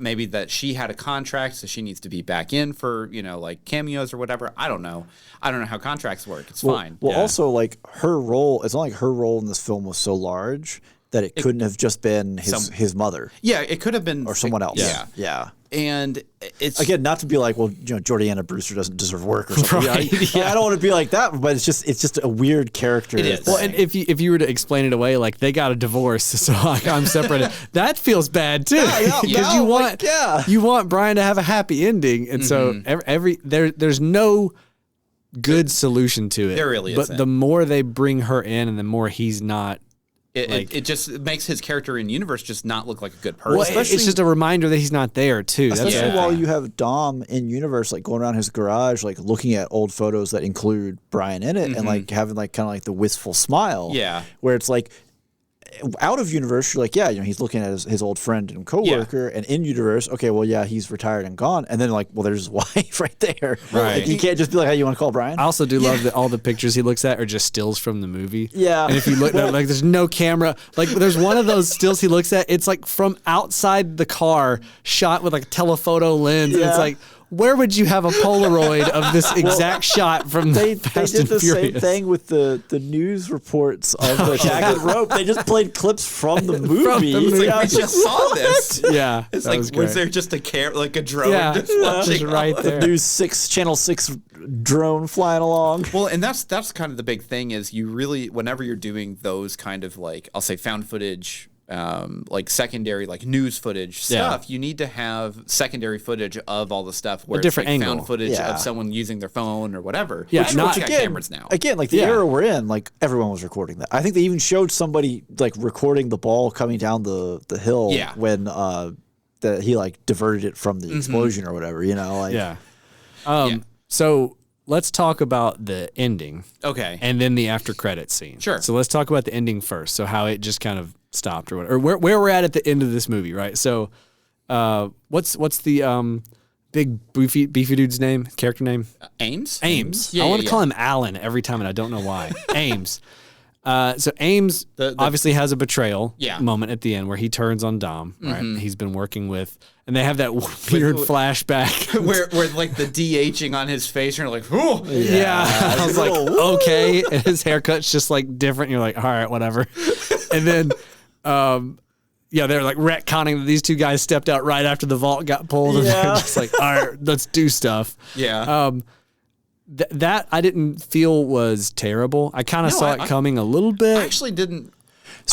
maybe that she had a contract, so she needs to be back in for, you know, like cameos or whatever. I don't know. I don't know how contracts work. It's fine. Well, also, like, her role, it's not like her role in this film was so large that it couldn't have just been his mother. Yeah, it could have been. Or someone else. Yeah. And it's again, not to be like, well, you know, Jordana Brewster doesn't deserve work or something. Right. I don't want to be like that, but it's just a weird character. It is. Well, and if you were to explain it away, like they got a divorce, so I'm separated. That feels bad too, because you want Brian to have a happy ending, and so there's no good solution to it. There really but isn't. the more they bring her in, and the more he's not. It just makes his character in universe just not look like a good person. Well, it's just a reminder that he's not there too. Especially while you have Dom in universe, like going around his garage, like looking at old photos that include Brian in it, and like having like kind of like the wistful smile. Yeah, where it's like out of universe, you're like, he's looking at his old friend and coworker, and in universe, okay, well, he's retired and gone, and then like, well, there's his wife right there. Right, like, you can't just be like, hey, you want to call Brian? I also do love that all the pictures he looks at are just stills from the movie. Yeah, and if you look at like, there's no camera. Like, there's one of those stills he looks at. It's like from outside the car, shot with like a telephoto lens. And it's like, where would you have a Polaroid of this exact shot from they Fast did and the Furious? same thing with the news reports of the Jagged Rope. They just played clips from the movie. It's like, we just saw this. Yeah, it's like, was there just a drone just watching right there? The Channel 6 drone flying along. Well, and that's kind of the big thing is you really, whenever you're doing those kind of like, I'll say found footage, like secondary, like news footage stuff, you need to have secondary footage of all the stuff where it's like angle. found footage of someone using their phone or whatever. Yeah, Which not got cameras now. Again, like the era we're in, like everyone was recording that. I think they even showed somebody like recording the ball coming down the hill when that he like diverted it from the explosion or whatever, you know, like So let's talk about the ending. Okay. And then the after credits scene. Sure. So let's talk about the ending first. So how it just kind of stopped or whatever. Or where we're at the end of this movie, right? So what's the big beefy dude's name, character name? Ames? Ames. Yeah, I want to call him Alan every time and I don't know why. Ames. So Ames obviously has a betrayal moment at the end where he turns on Dom, right? He's been working with, and they have that weird flashback where like the de-aging on his face, and you're like, "Ooh, I was like, okay, and his haircut's just like different. And you're like, all right, whatever. And then, they're like retconning that these two guys stepped out right after the vault got pulled, and they're just like, all right, let's do stuff. Yeah. That I didn't feel was terrible. I kind of saw it coming a little bit. I actually didn't.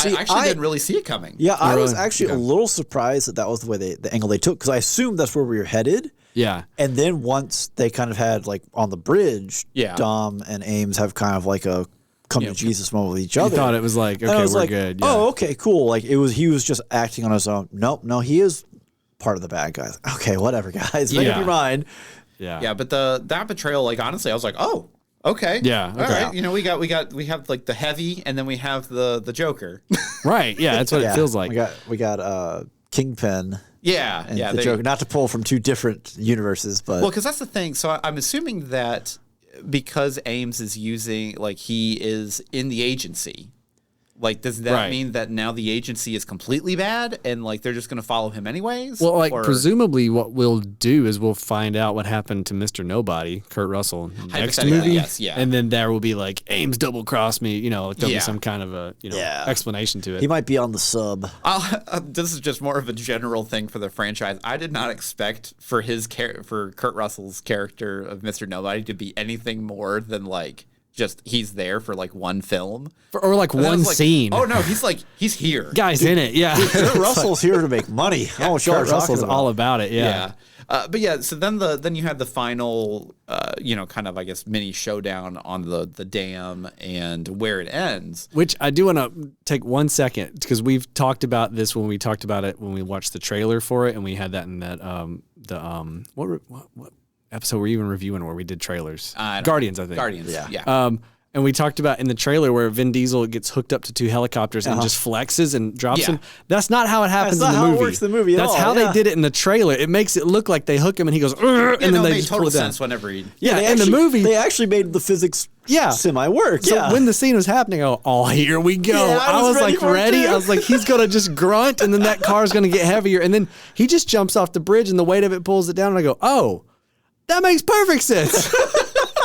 I didn't really see it coming. Yeah, I was actually a little surprised that was the way the angle they took, because I assumed that's where we were headed. Yeah. And then once they kind of had like on the bridge, Dom and Ames have kind of like a come to Jesus moment with each other. I thought it was like, okay, we're good. Yeah. Oh, okay, cool. Like he was just acting on his own. Nope, no, he is part of the bad guys. Okay, whatever, guys. Make up your mind. Yeah. Yeah, but that betrayal, like honestly, I was like, oh, okay. Yeah. Okay. All right. You know, we have like the heavy, and then we have the Joker. Right. Yeah, that's what it feels like. We got Kingpin. Yeah. And the Joker. Not to pull from two different universes, but well, because that's the thing. So I'm assuming that because Ames is using, like, he is in the agency. Like, does that mean that now the agency is completely bad and, like, they're just going to follow him anyways? Well, like, presumably what we'll do is we'll find out what happened to Mr. Nobody, Kurt Russell, next movie. Yes, yeah. And then there will be, like, Ames double-crossed me, you know, like there'll be some kind of a, explanation to it. He might be on the sub. This is just more of a general thing for the franchise. I did not expect for Kurt Russell's character of Mr. Nobody to be anything more than, like, just he's there for like one film or like one scene. Oh no, he's here. Guy's in it. Yeah. Kurt Russell's here to make money. Oh, Kurt Russell's all about it. Yeah. But yeah, so then you had the final, kind of, I guess, mini showdown on the dam and where it ends. Which I do want to take 1 second, because we've talked about this when we talked about it when we watched the trailer for it, and we had that in that what episode were you even reviewing where we did trailers? Guardians, I think. Guardians, yeah. And we talked about in the trailer where Vin Diesel gets hooked up to two helicopters and just flexes and drops him. That's not how it happens in the movie. That's not how it works in the movie at all. That's how they did it in the trailer. It makes it look like they hook him and he goes, and then they just pull it down. Sense whenever he... in the movie. They actually made the physics semi-work. So when the scene was happening, here we go. Yeah, I was like ready. I was like, he's going to just grunt and then that car's going to get heavier. And then he just jumps off the bridge and the weight of it pulls it down. And I go, oh, that makes perfect sense.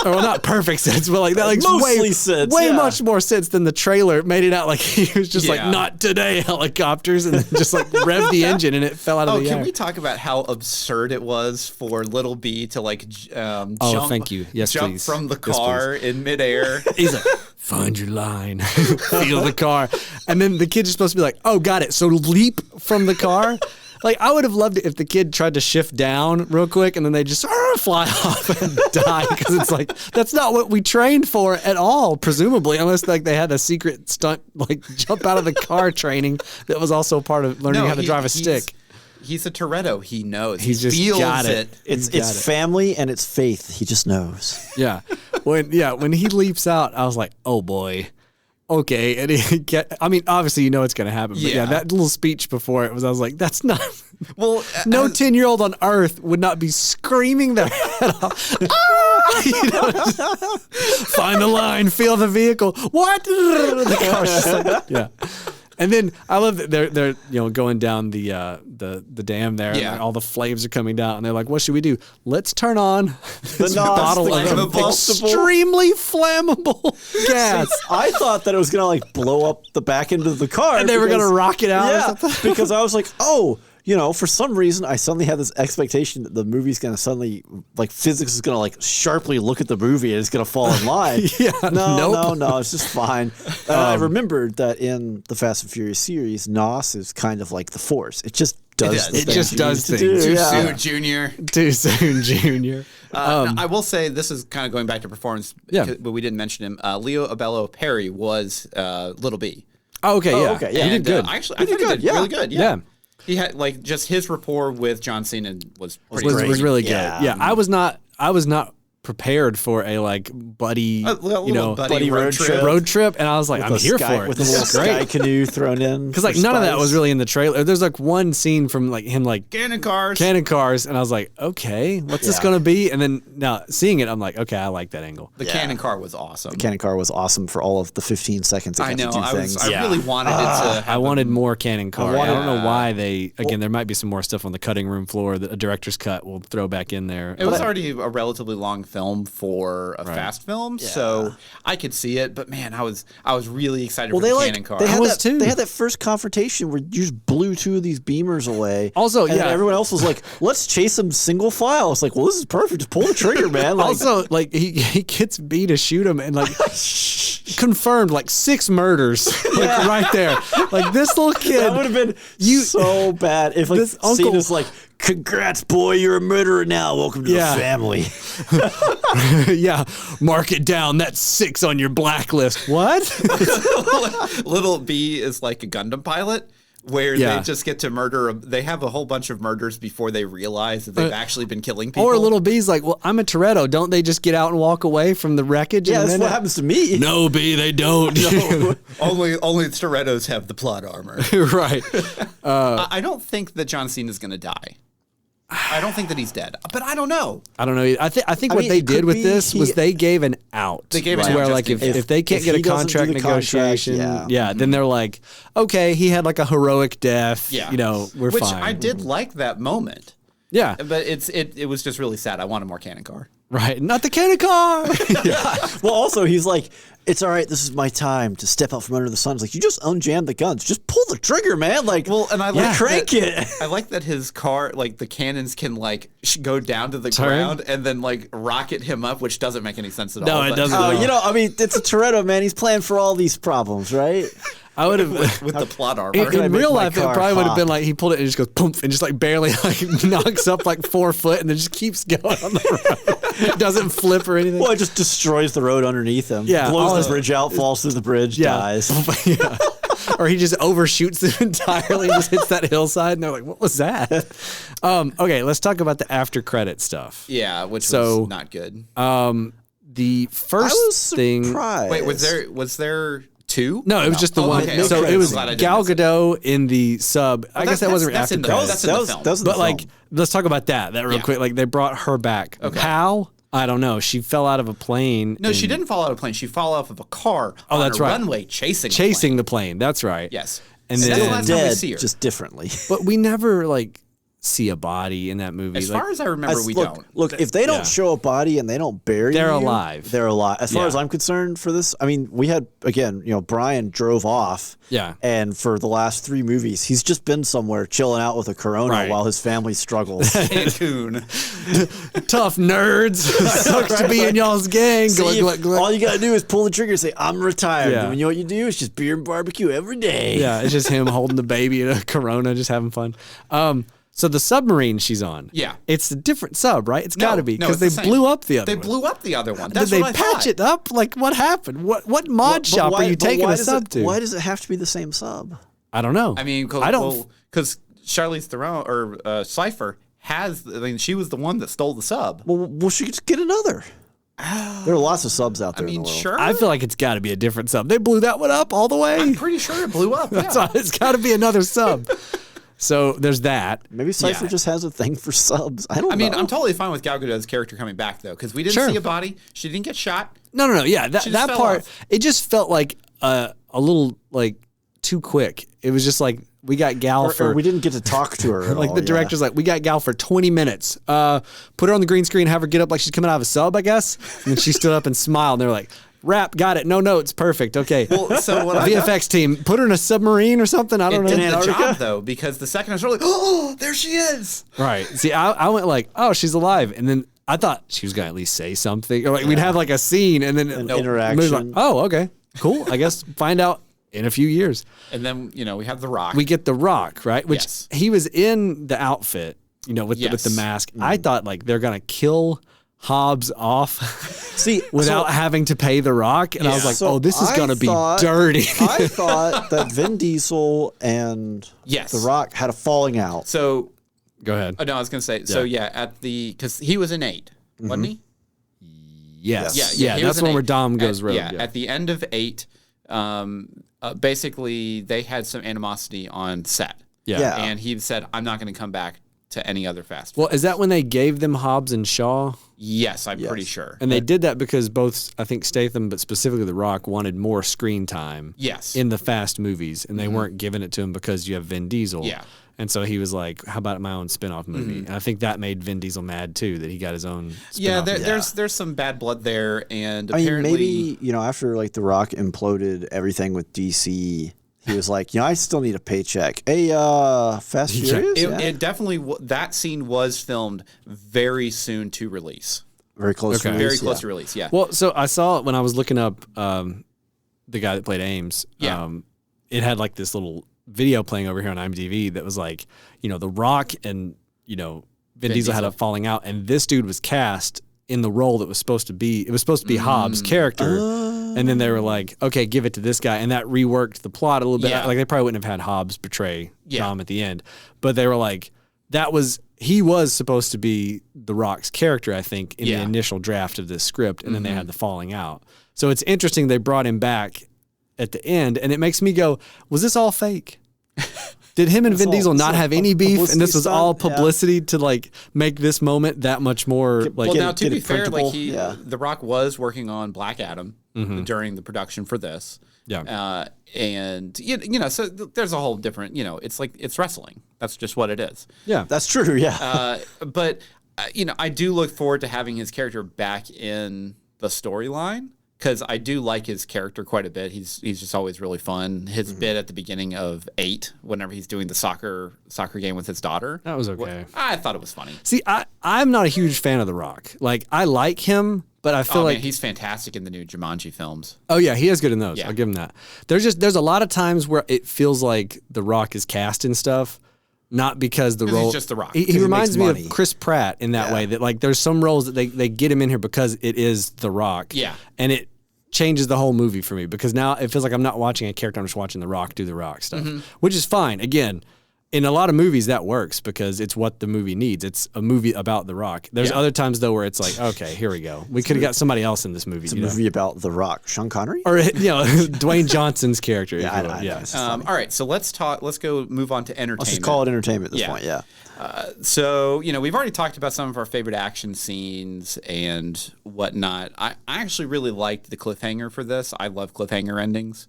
Or, well, not perfect sense, but like that makes way much more sense than the trailer made it out like he was just like, not today, helicopters, and then just like revved the engine and it fell out of the air. Can we talk about how absurd it was for Little B to like jump from the car in midair? He's like, find your line, feel the car. And then the kid's supposed to be like, oh, got it. So leap from the car. Like, I would have loved it if the kid tried to shift down real quick and then they just fly off and die, because it's like, that's not what we trained for at all, presumably, unless like they had a secret stunt, like jump out of the car training that was also part of learning how to drive a stick. He's a Toretto. He knows. He just feels got it. It's family and it's faith. He just knows. Yeah. When he leaps out, I was like, oh boy. Okay, and I mean, obviously, you know it's going to happen. But that little speech before it I was like, that's not. Well, no 10-year-old on Earth would not be screaming their head off. Find the line, feel the vehicle. What? The car's just like, And then I love that they're going down the dam there. Yeah. And all the flames are coming down, and they're like, "What should we do? Let's turn on this bottle of extremely flammable gas." I thought that it was gonna like blow up the back end of the car, and they were gonna rock it out. Yeah, because I was like, oh. for some reason, I suddenly have this expectation that the movie's going to suddenly, like, physics is going to, like, sharply look at the movie and it's going to fall in line. No, it's just fine. I remembered that in the Fast and Furious series, NOS is kind of like the Force. It just does It just does things. Too soon, Junior. Too soon, Junior. I will say this is kind of going back to performance, but we didn't mention him. Leo Abello Perry was Little B. Oh, okay, yeah. Okay, yeah. He did good. Actually, I think he did really good. Yeah. He had like just his rapport with John Cena was really good. Yeah. Yeah, I was not prepared for a like buddy, buddy road trip, and I was like, I'm here for it. With a little sky canoe thrown in. Because like none of that was really in the trailer. There's like one scene from like him like cannon cars, and I was like, okay, what's this gonna be? And then now seeing it, I'm like, okay, I like that angle. The cannon car was awesome. The cannon car was awesome for all of the 15 seconds. I know. I really wanted it to. I wanted more cannon car. I don't know why they. Again, there might be some more stuff on the cutting room floor that a director's cut will throw back in there. It was already a relatively long film for a fast film, so I could see it. But man, I was really excited for the cannon car. They had that first confrontation where you just blew two of these beamers away. Also, and everyone else was like, "Let's chase them single file." It's like, well, this is perfect. Just pull the trigger, man. Like, also, like he gets B to shoot him, and like confirmed like 6 murders, like right there. Like this little kid. That would have been so bad if like this uncle was like, "Congrats, boy, you're a murderer now. Welcome to the family." Yeah, mark it down. That's 6 on your blacklist. What? Little B is like a Gundam pilot where they just get to murder. They have a whole bunch of murders before they realize that they've actually been killing people. Or Little B's like, well, I'm a Toretto. Don't they just get out and walk away from the wreckage? Yeah, that's what happens to me. No, B, they don't. No, only Torettos have the plot armor. Right. I don't think that John Cena is going to die. I don't think that he's dead, but I don't know. I don't know. I think what they did with this was they gave an out. They gave an out. Where like if they can't get a contract negotiation, then they're like, okay, he had like a heroic death. Yeah. We're Which fine. I did like that moment. Yeah. But it was just really sad. I wanted more cannon car. Right. Not the cannon car. Well, also, he's like, it's all right. This is my time to step out from under the sun. It's like, you just unjammed the guns. Just pull the trigger, man. Like, and I like crank it. I like that his car, like the cannons can like go down to the ground and then like rocket him up, which doesn't make any sense at all. No, it doesn't. I mean, it's a Toretto, man. He's playing for all these problems, right? I would have with the plot armor. In real life, it probably would have been like he pulled it and just goes poof and just like barely like knocks up like 4 foot and then just keeps going on the road. Doesn't flip or anything. Well, it just destroys the road underneath him. Yeah, blows the bridge out, falls through the bridge, dies. Yeah. Or he just overshoots it entirely and just hits that hillside and they're like, what was that? Okay, let's talk about the after credit stuff. Yeah, which was not good. The first thing. Surprised. Wait, was there 2? No, it was just the one. Okay. So it was Gal Gadot in the sub. I guess that wasn't after credits. That's in the film. But like, let's talk about that real quick. Like they brought her back. Okay. How? I don't know. She fell out of a plane. No, she didn't fall out of a plane. She fell off of a car on a runway chasing the plane. That's right. Yes. And that's the then last time we see her. Just differently. But we never like see a body in that movie. As far as I remember, we don't. Look, if they don't show a body and they don't bury they're you, alive. They're alive. As far as I'm concerned for this, I mean, we had, again, Brian drove off. Yeah. And for the last 3 movies, he's just been somewhere chilling out with a Corona while his family struggles. Cancun. Tough nerds. Sucks to be in y'all's gang. See, all you got to do is pull the trigger and say, I'm retired. Yeah. And you know what you do? It's just beer and barbecue every day. Yeah, it's just him holding the baby in a Corona, just having fun. So the submarine she's on, it's a different sub, right? It's got to be because they blew up the other one. They blew up the other one. Did they patch it up? Like what happened? What mod shop are you taking a sub to? Why does it have to be the same sub? I don't know. I mean, because Charlize Theron or Cypher she was the one that stole the sub. Well, she could just get another. There are lots of subs out there. I mean, in the world. sure. I feel like it's got to be a different sub. They blew that one up all the way. I'm pretty sure it blew up. It's got to be another sub. So there's that. Maybe Cypher just has a thing for subs. I don't know. I mean, I'm totally fine with Gal Gadot's character coming back, though, because we didn't see a body. She didn't get shot. No. Yeah, that part, it just felt like a little, like, too quick. It was just like, we got Gal for... Or we didn't get to talk to her at like all, the director's like, we got Gal for 20 minutes. Put her on the green screen, have her get up like she's coming out of a sub, I guess. And then she stood up and smiled. And they were like, Rap, got it. No notes, perfect. Okay. Well, so what VFX team, put her in a submarine or something. I don't know. It did the job though, because the second I was like, oh, there she is. Right. See, I went like, oh, she's alive, and then I thought she was gonna at least say something, or like we'd have like a scene, and then An interaction. Like, oh, okay, cool. I guess find out in a few years. And then we have The Rock. We get The Rock, right? Which Yes. he was in the outfit, with the mask. I thought like they're gonna kill Hobbs off See, without having to pay The Rock, and I was like, So oh, this is I gonna be thought- dirty. I thought that Vin Diesel and Yes. The Rock had a falling out. So, Go ahead. no, I was gonna say. So because he was in 8, wasn't he? Yes. Yeah, he was That's in one 8. where Dom goes rogue. Yeah, at the end of 8, basically they had some animosity on set. Yeah. And he said, I'm not going to come back to any other fast food. Well, is that when they gave them Hobbs and Shaw? Yes, I'm pretty sure. And they did that because both, I think Statham, but specifically The Rock, wanted more screen time Yes. in the fast movies, and they weren't giving it to him because you have Vin Diesel. Yeah. And so he was like, how about my own spin-off movie? And I think that made Vin Diesel mad, too, that he got his own Yeah, spin-off. there's some bad blood there, and I mean, apparently maybe, after like The Rock imploded everything with DC, he was like, I still need a paycheck. Hey, Fast Furious? it definitely that scene was filmed very soon to release. Very close to Okay. release, Very close yeah. to release, yeah. Well, so I saw it when I was looking up the guy that played Ames. Yeah. It had like this little video playing over here on IMDb that was like, The Rock and, Vin Diesel had a falling out, and this dude was cast in the role that was supposed to be, it was supposed to be Hobbs' character. And then they were like, okay, give it to this guy. And that reworked the plot a little bit. Yeah. Like they probably wouldn't have had Hobbs betray Yeah. Dom at the end. But they were like, he was supposed to be The Rock's character, I think, in the initial draft of this script. And then they had the falling out. So it's interesting they brought him back at the end. And it makes me go, was this all fake? Did him and Vin Diesel not have any beef, and this was all publicity to like make this moment that much more like? Well, now to get be it fair, like printable. The Rock was working on Black Adam during the production for this. Yeah. And so there's a whole different, it's like it's wrestling. That's just what it is. Yeah, That's true, yeah. But I do look forward to having his character back in the storyline, because I do like his character quite a bit. He's just always really fun. His bit at the beginning of 8, whenever he's doing the soccer game with his daughter, that was okay. I thought it was funny. See, I'm not a huge fan of The Rock. Like, I like him, but I feel like he's fantastic in the new Jumanji films. oh yeah, he is good in those. Yeah. I'll give him that. There's a lot of times where it feels like The Rock is cast in stuff. Not because the role he's just The Rock. He reminds me money. of Chris Pratt in that way. That like there's some roles that they get him in here because it is The Rock. Yeah. And it changes the whole movie for me because now it feels like I'm not watching a character. I'm just watching The Rock do The Rock stuff, which is fine. Again, in a lot of movies that works because it's what the movie needs. It's a movie about The Rock. There's other times though where it's like, okay, here we go. We could have got somebody else in this movie. It's a movie about The Rock. Sean Connery? Or Dwayne Johnson's character. Yeah, if you I will. know. Yeah. All right, so let's go move on to entertainment. Let's just call it entertainment at this Yeah. point, yeah. So, we've already talked about some of our favorite action scenes and whatnot. I actually really liked the cliffhanger for this. I love cliffhanger endings.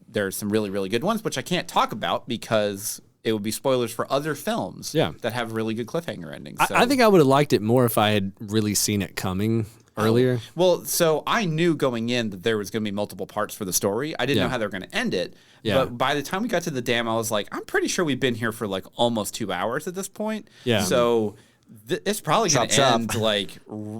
There's some really, really good ones, which I can't talk about because it would be spoilers for other films that have really good cliffhanger endings. So. I think I would have liked it more if I had really seen it coming earlier. Well, so I knew going in that there was going to be multiple parts for the story. I didn't know how they were going to end it. Yeah. But by the time we got to the dam, I was like, I'm pretty sure we've been here for like almost 2 hours at this point. Yeah. So it's probably going to Chop, end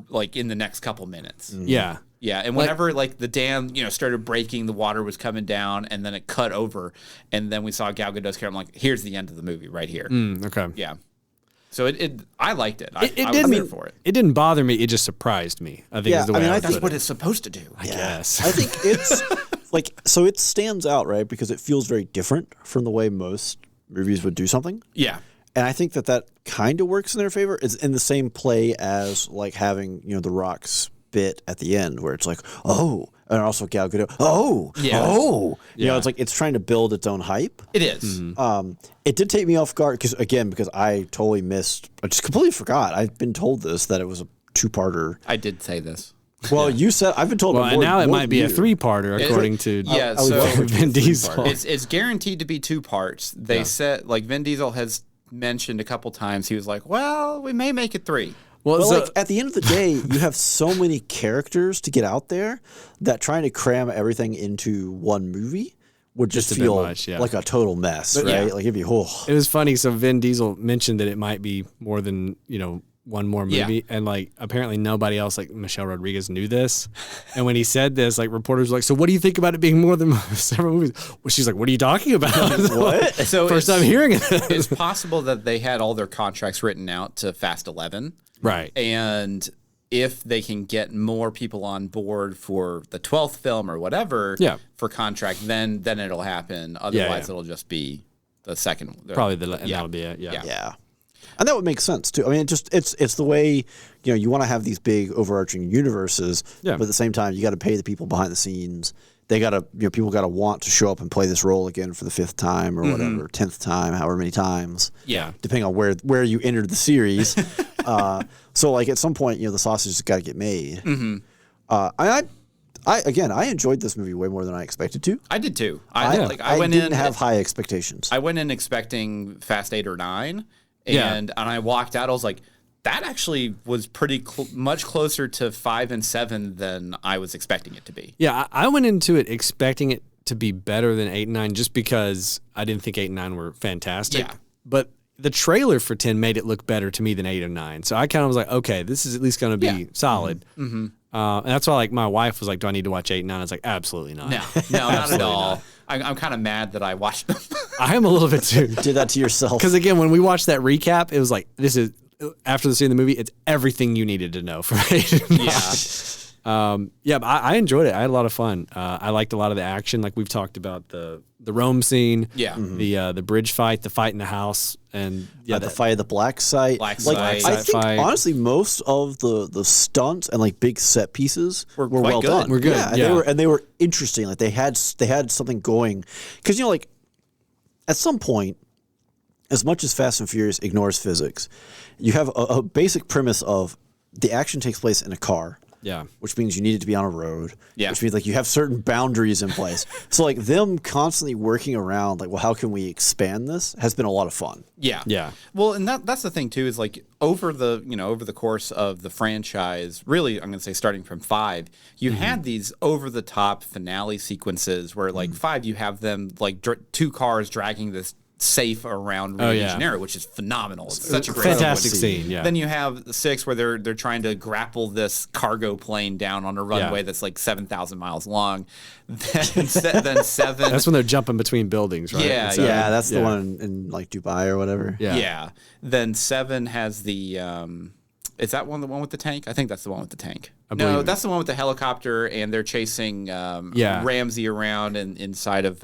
like in the next couple minutes. Yeah. Yeah, and whenever like the dam, started breaking, the water was coming down, and then it cut over, and then we saw Gal Gadot's character. I'm like, here's the end of the movie right here. Okay. Yeah. So I liked it. I was didn't- there for it. It didn't bother me. It just surprised me. I think Yeah, is the I way mean, I I would That's put what it. it's supposed to do. I guess. I think it's so it stands out, right? Because it feels very different from the way most movies would do something. Yeah. And I think that kind of works in their favor. It's in the same play as like having, The Rock's bit at the end where it's like, oh, and also Gal Gadot, oh, Yeah. oh. Yeah. It's like it's trying to build its own hype. It is. It did take me off guard because I totally I just completely forgot. I've been told this, that it was a 2-parter. I did say this. Well, you said, I've been told Well, more, and now it more might than be a you. 3-parter according to Yeah, I would so vote for Vin Diesel. it's guaranteed to be 2 parts. They said, like Vin Diesel has mentioned a couple times, he was like, well, we may make it 3. Well, But so, like at the end of the day, you have so many characters to get out there that trying to cram everything into one movie would just a bit feel much, yeah. like a total mess, right? yeah. Like it'd be it was funny. So Vin Diesel mentioned that it might be more than, one more movie. Yeah. And like, apparently nobody else, like Michelle Rodriguez, knew this. And when he said this, like reporters were like, so what do you think about it being more than several movies? Well, she's like, what are you talking about? What? So First time hearing it. It's possible that they had all their contracts written out to Fast 11. Right. And if they can get more people on board for the 12th film or whatever for contract, then it'll happen. Otherwise, it'll just be the second. Probably that'll be it. Yeah. Yeah. And that would make sense too. I mean, it's the way, you want to have these big overarching universes, but at the same time, you got to pay the people behind the scenes. They got to, people got to want to show up and play this role again for the 5th time or whatever, 10th time, however many times. Yeah. Depending on where you entered the series. So like at some point, the sausage has got to get made. I enjoyed this movie way more than I expected to. I did too. I went didn't in have high expectations. I went in expecting Fast 8 or 9, and I walked out. I was like, that actually was pretty much closer to 5 and 7 than I was expecting it to be. Yeah, I went into it expecting it to be better than 8 and 9 just because I didn't think 8 and 9 were fantastic. Yeah. But the trailer for 10 made it look better to me than 8 or 9. So I kind of was like, okay, this is at least going to be solid. Mm-hmm. And that's why, like, my wife was like, do I need to watch 8 and 9? I was like, absolutely not. No, not at all. I'm kind of mad that I watched them. I am a little bit too. Did that to yourself. Because, again, when we watched that recap, it was like, this is, after seeing the movie, it's everything you needed to know for 8 and 9. But I enjoyed it. I had a lot of fun. I liked a lot of the action. Like we've talked about the Rome scene, the bridge fight, the fight in the house, and the fight at the black site. Black site. I think honestly most of the stunts and like big set pieces were well good. done. We're good. Yeah, and they were interesting. Like they had something going because like at some point, as much as Fast and Furious ignores physics, you have a basic premise of the action takes place in a car. Yeah. Which means you need it to be on a road. Yeah. Which means like you have certain boundaries in place. So like them constantly working around like, well, how can we expand this has been a lot of fun. Yeah. Yeah. Well, and that's the thing too, is like over the course of the franchise, really, I'm going to say starting from 5, you had these over the top finale sequences where like 5, you have them like 2 cars dragging this safe around Rio de Janeiro, which is phenomenal. It's such a great fantastic scene. Yeah. Then you have 6 where they're trying to grapple this cargo plane down on a runway that's like 7,000 miles long. Then 7. That's when they're jumping between buildings, right? Yeah, Yeah, that's the one in like Dubai or whatever. Yeah. Then 7 has the. Is that the one with the tank? I think that's the one with the tank. No, believe that's the one with the helicopter, and they're chasing Ramsey around inside of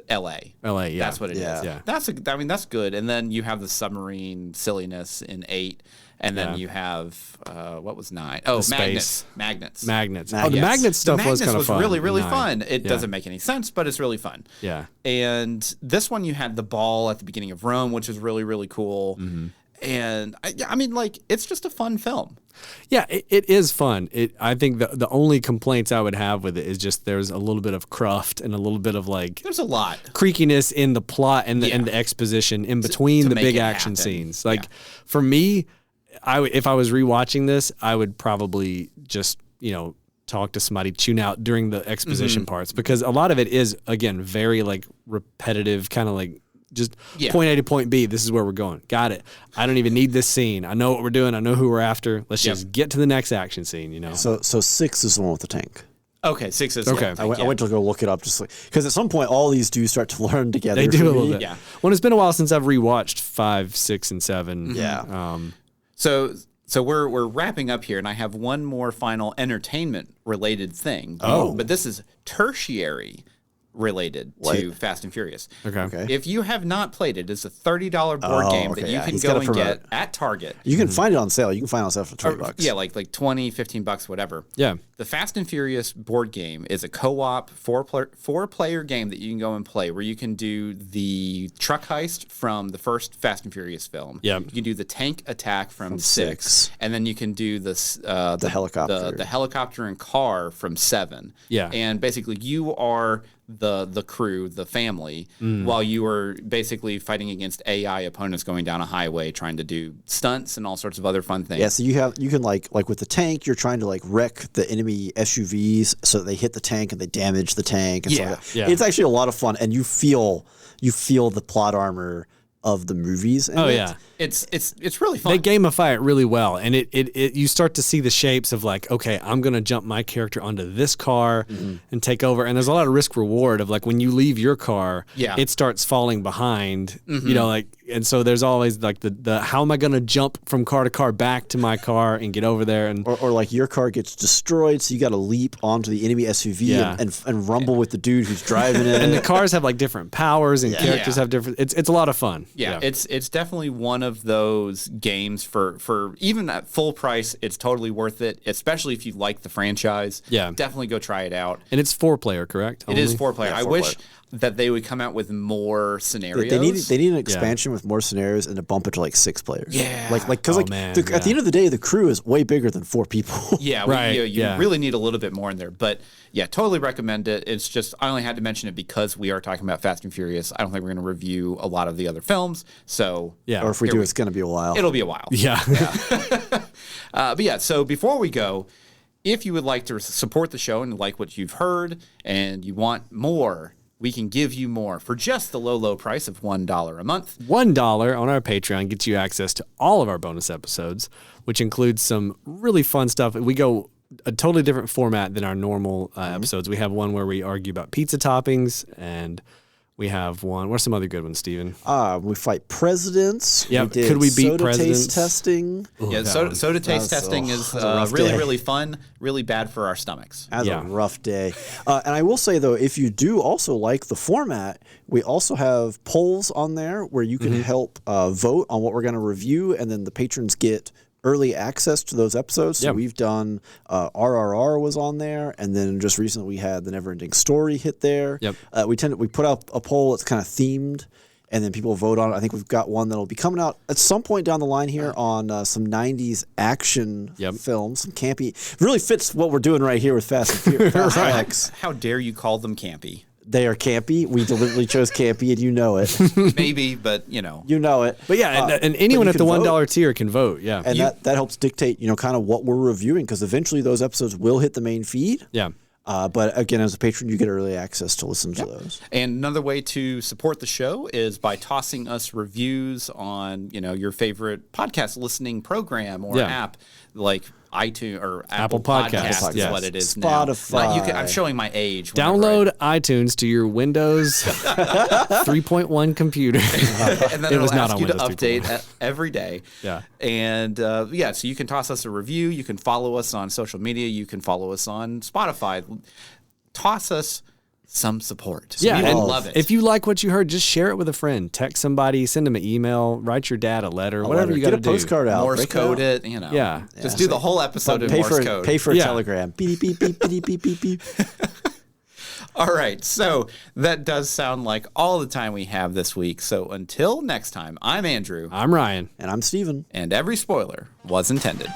L.A. L.A. Yeah, That's what it is. Yeah. That's good. And then you have the submarine silliness in 8, and then you have what was 9? Oh, magnets. Oh, the magnet stuff was kind of fun. Really, really 9. fun. It doesn't make any sense, but it's really fun. Yeah. And this one, you had the ball at the beginning of Rome, which is really, really cool. Mm-hmm. And I mean, like, it's just a fun film. Yeah, it is fun. I think the only complaints I would have with it is just there's a little bit of cruft and a little bit of like there's a lot creakiness in the plot and the exposition in between the big action scenes. Like for me, if I was rewatching this, I would probably just talk to somebody, tune out during the exposition parts because a lot of it is again very like repetitive, kind of like. Just point A to point B. This is where we're going. Got it. I don't even need this scene. I know what we're doing. I know who we're after. Let's just get to the next action scene. So 6 is the one with the tank. Okay, 6 is okay. I went to go look it up just like because at some point all these do start to learn together. They do a little bit. Yeah. Well, it's been a while since I've rewatched 5, 6, and 7. Yeah. So we're wrapping up here, and I have one more final entertainment related thing. Oh, but this is tertiary related to Fast and Furious. Okay. If you have not played it, it's a $30 board game that you can go and get at Target. You can find it on sale. You can find it on sale for $20. Yeah, like $20, $15, whatever. Yeah. the Fast and Furious board game is a co-op four-player game that you can go and play, where you can do the truck heist from the first Fast and Furious film. Yeah. You can do the tank attack from 6, and then you can do the helicopter. the helicopter and car from 7. Yeah. And basically, you are the crew, the family, while you are basically fighting against AI opponents going down a highway, trying to do stunts and all sorts of other fun things. Yeah, so you can like with the tank, you're trying to like wreck the enemy SUVs so that they hit the tank and they damage the tank and stuff like that. Yeah. It's actually a lot of fun, and you feel the plot armor of the movies. Oh yeah. It's really fun. They gamify it really well, and it you start to see the shapes of like, okay, I'm gonna jump my character onto this car and take over, and there's a lot of risk reward of like when you leave your car, it starts falling behind, you know, like, and so there's always like the how am I gonna jump from car to car back to my car and get over there, and or like your car gets destroyed, so you got to leap onto the enemy SUV and rumble with the dude who's driving it. And the cars have like different powers, and characters have different. It's a lot of fun. Yeah, it's definitely one of those games for even at full price, it's totally worth it, especially if you like the franchise. Yeah. Definitely go try it out. And it's 4-player, correct? It is 4-player. I wish that they would come out with more scenarios. They need an expansion with more scenarios and to bump it to like 6 players. Yeah. Like because at the end of the day, the crew is way bigger than 4 people. Yeah, Right, you really need a little bit more in there. But yeah, totally recommend it. It's just, I only had to mention it because we are talking about Fast and Furious. I don't think we're going to review a lot of the other films. So Yeah. Or if we do, it's going to be a while. it'll be a while. Yeah. But yeah, so before we go, if you would like to support the show and like what you've heard and you want more, we can give you more for just the low price of $1 a month. $1 on our Patreon gets you access to all of our bonus episodes, which includes some really fun stuff. We go a totally different format than our normal episodes. We have one where we argue about pizza toppings, and we have one. What's some other good ones, Steven? We fight presidents. Yeah, could we beat soda presidents? taste testing. Yeah, soda taste testing is really fun, really bad for our stomachs. That's a rough day. And I will say, though, if you do also like the format, we also have polls on there where you can help vote on what we're going to review, and then the patrons get early access to those episodes. So we've done RRR was on there, and then just recently we had the Neverending Story hit there. Yep. We put out a poll that's kind of themed, and then people vote on it. I think we've got one that'll be coming out at some point down the line here on some 90s action films, some campy. Really fits what we're doing right here with Fast and Furious. X. How dare you call them campy? They are campy. We deliberately chose campy, and you know it. Maybe, but you know. You know it. But yeah, and anyone at the $1 tier can vote. Yeah. And that helps dictate, kind of what we're reviewing, because eventually those episodes will hit the main feed. Yeah. But again, as a patron, you get early access to listen to those. And another way to support the show is by tossing us reviews on, your favorite podcast listening program or app, like iTunes or Apple Podcasts is what it is Spotify. now. I'm showing my age. Download iTunes to your Windows 3.1 computer. And then it'll ask you to Windows update every day. Yeah. And so you can toss us a review. You can follow us on social media. You can follow us on Spotify. Toss us some support. So we would love it. If you like what you heard, just share it with a friend. Text somebody, send them an email, write your dad a letter, whatever you got to do. Get a postcard out. Morse code it, Yeah. Just do the whole episode in Morse code. Pay for a telegram. Beep, beep, beep, beep, beep, beep, beep. All right. So that does sound like all the time we have this week. So until next time, I'm Andrew. I'm Ryan. And I'm Steven. And every spoiler was intended.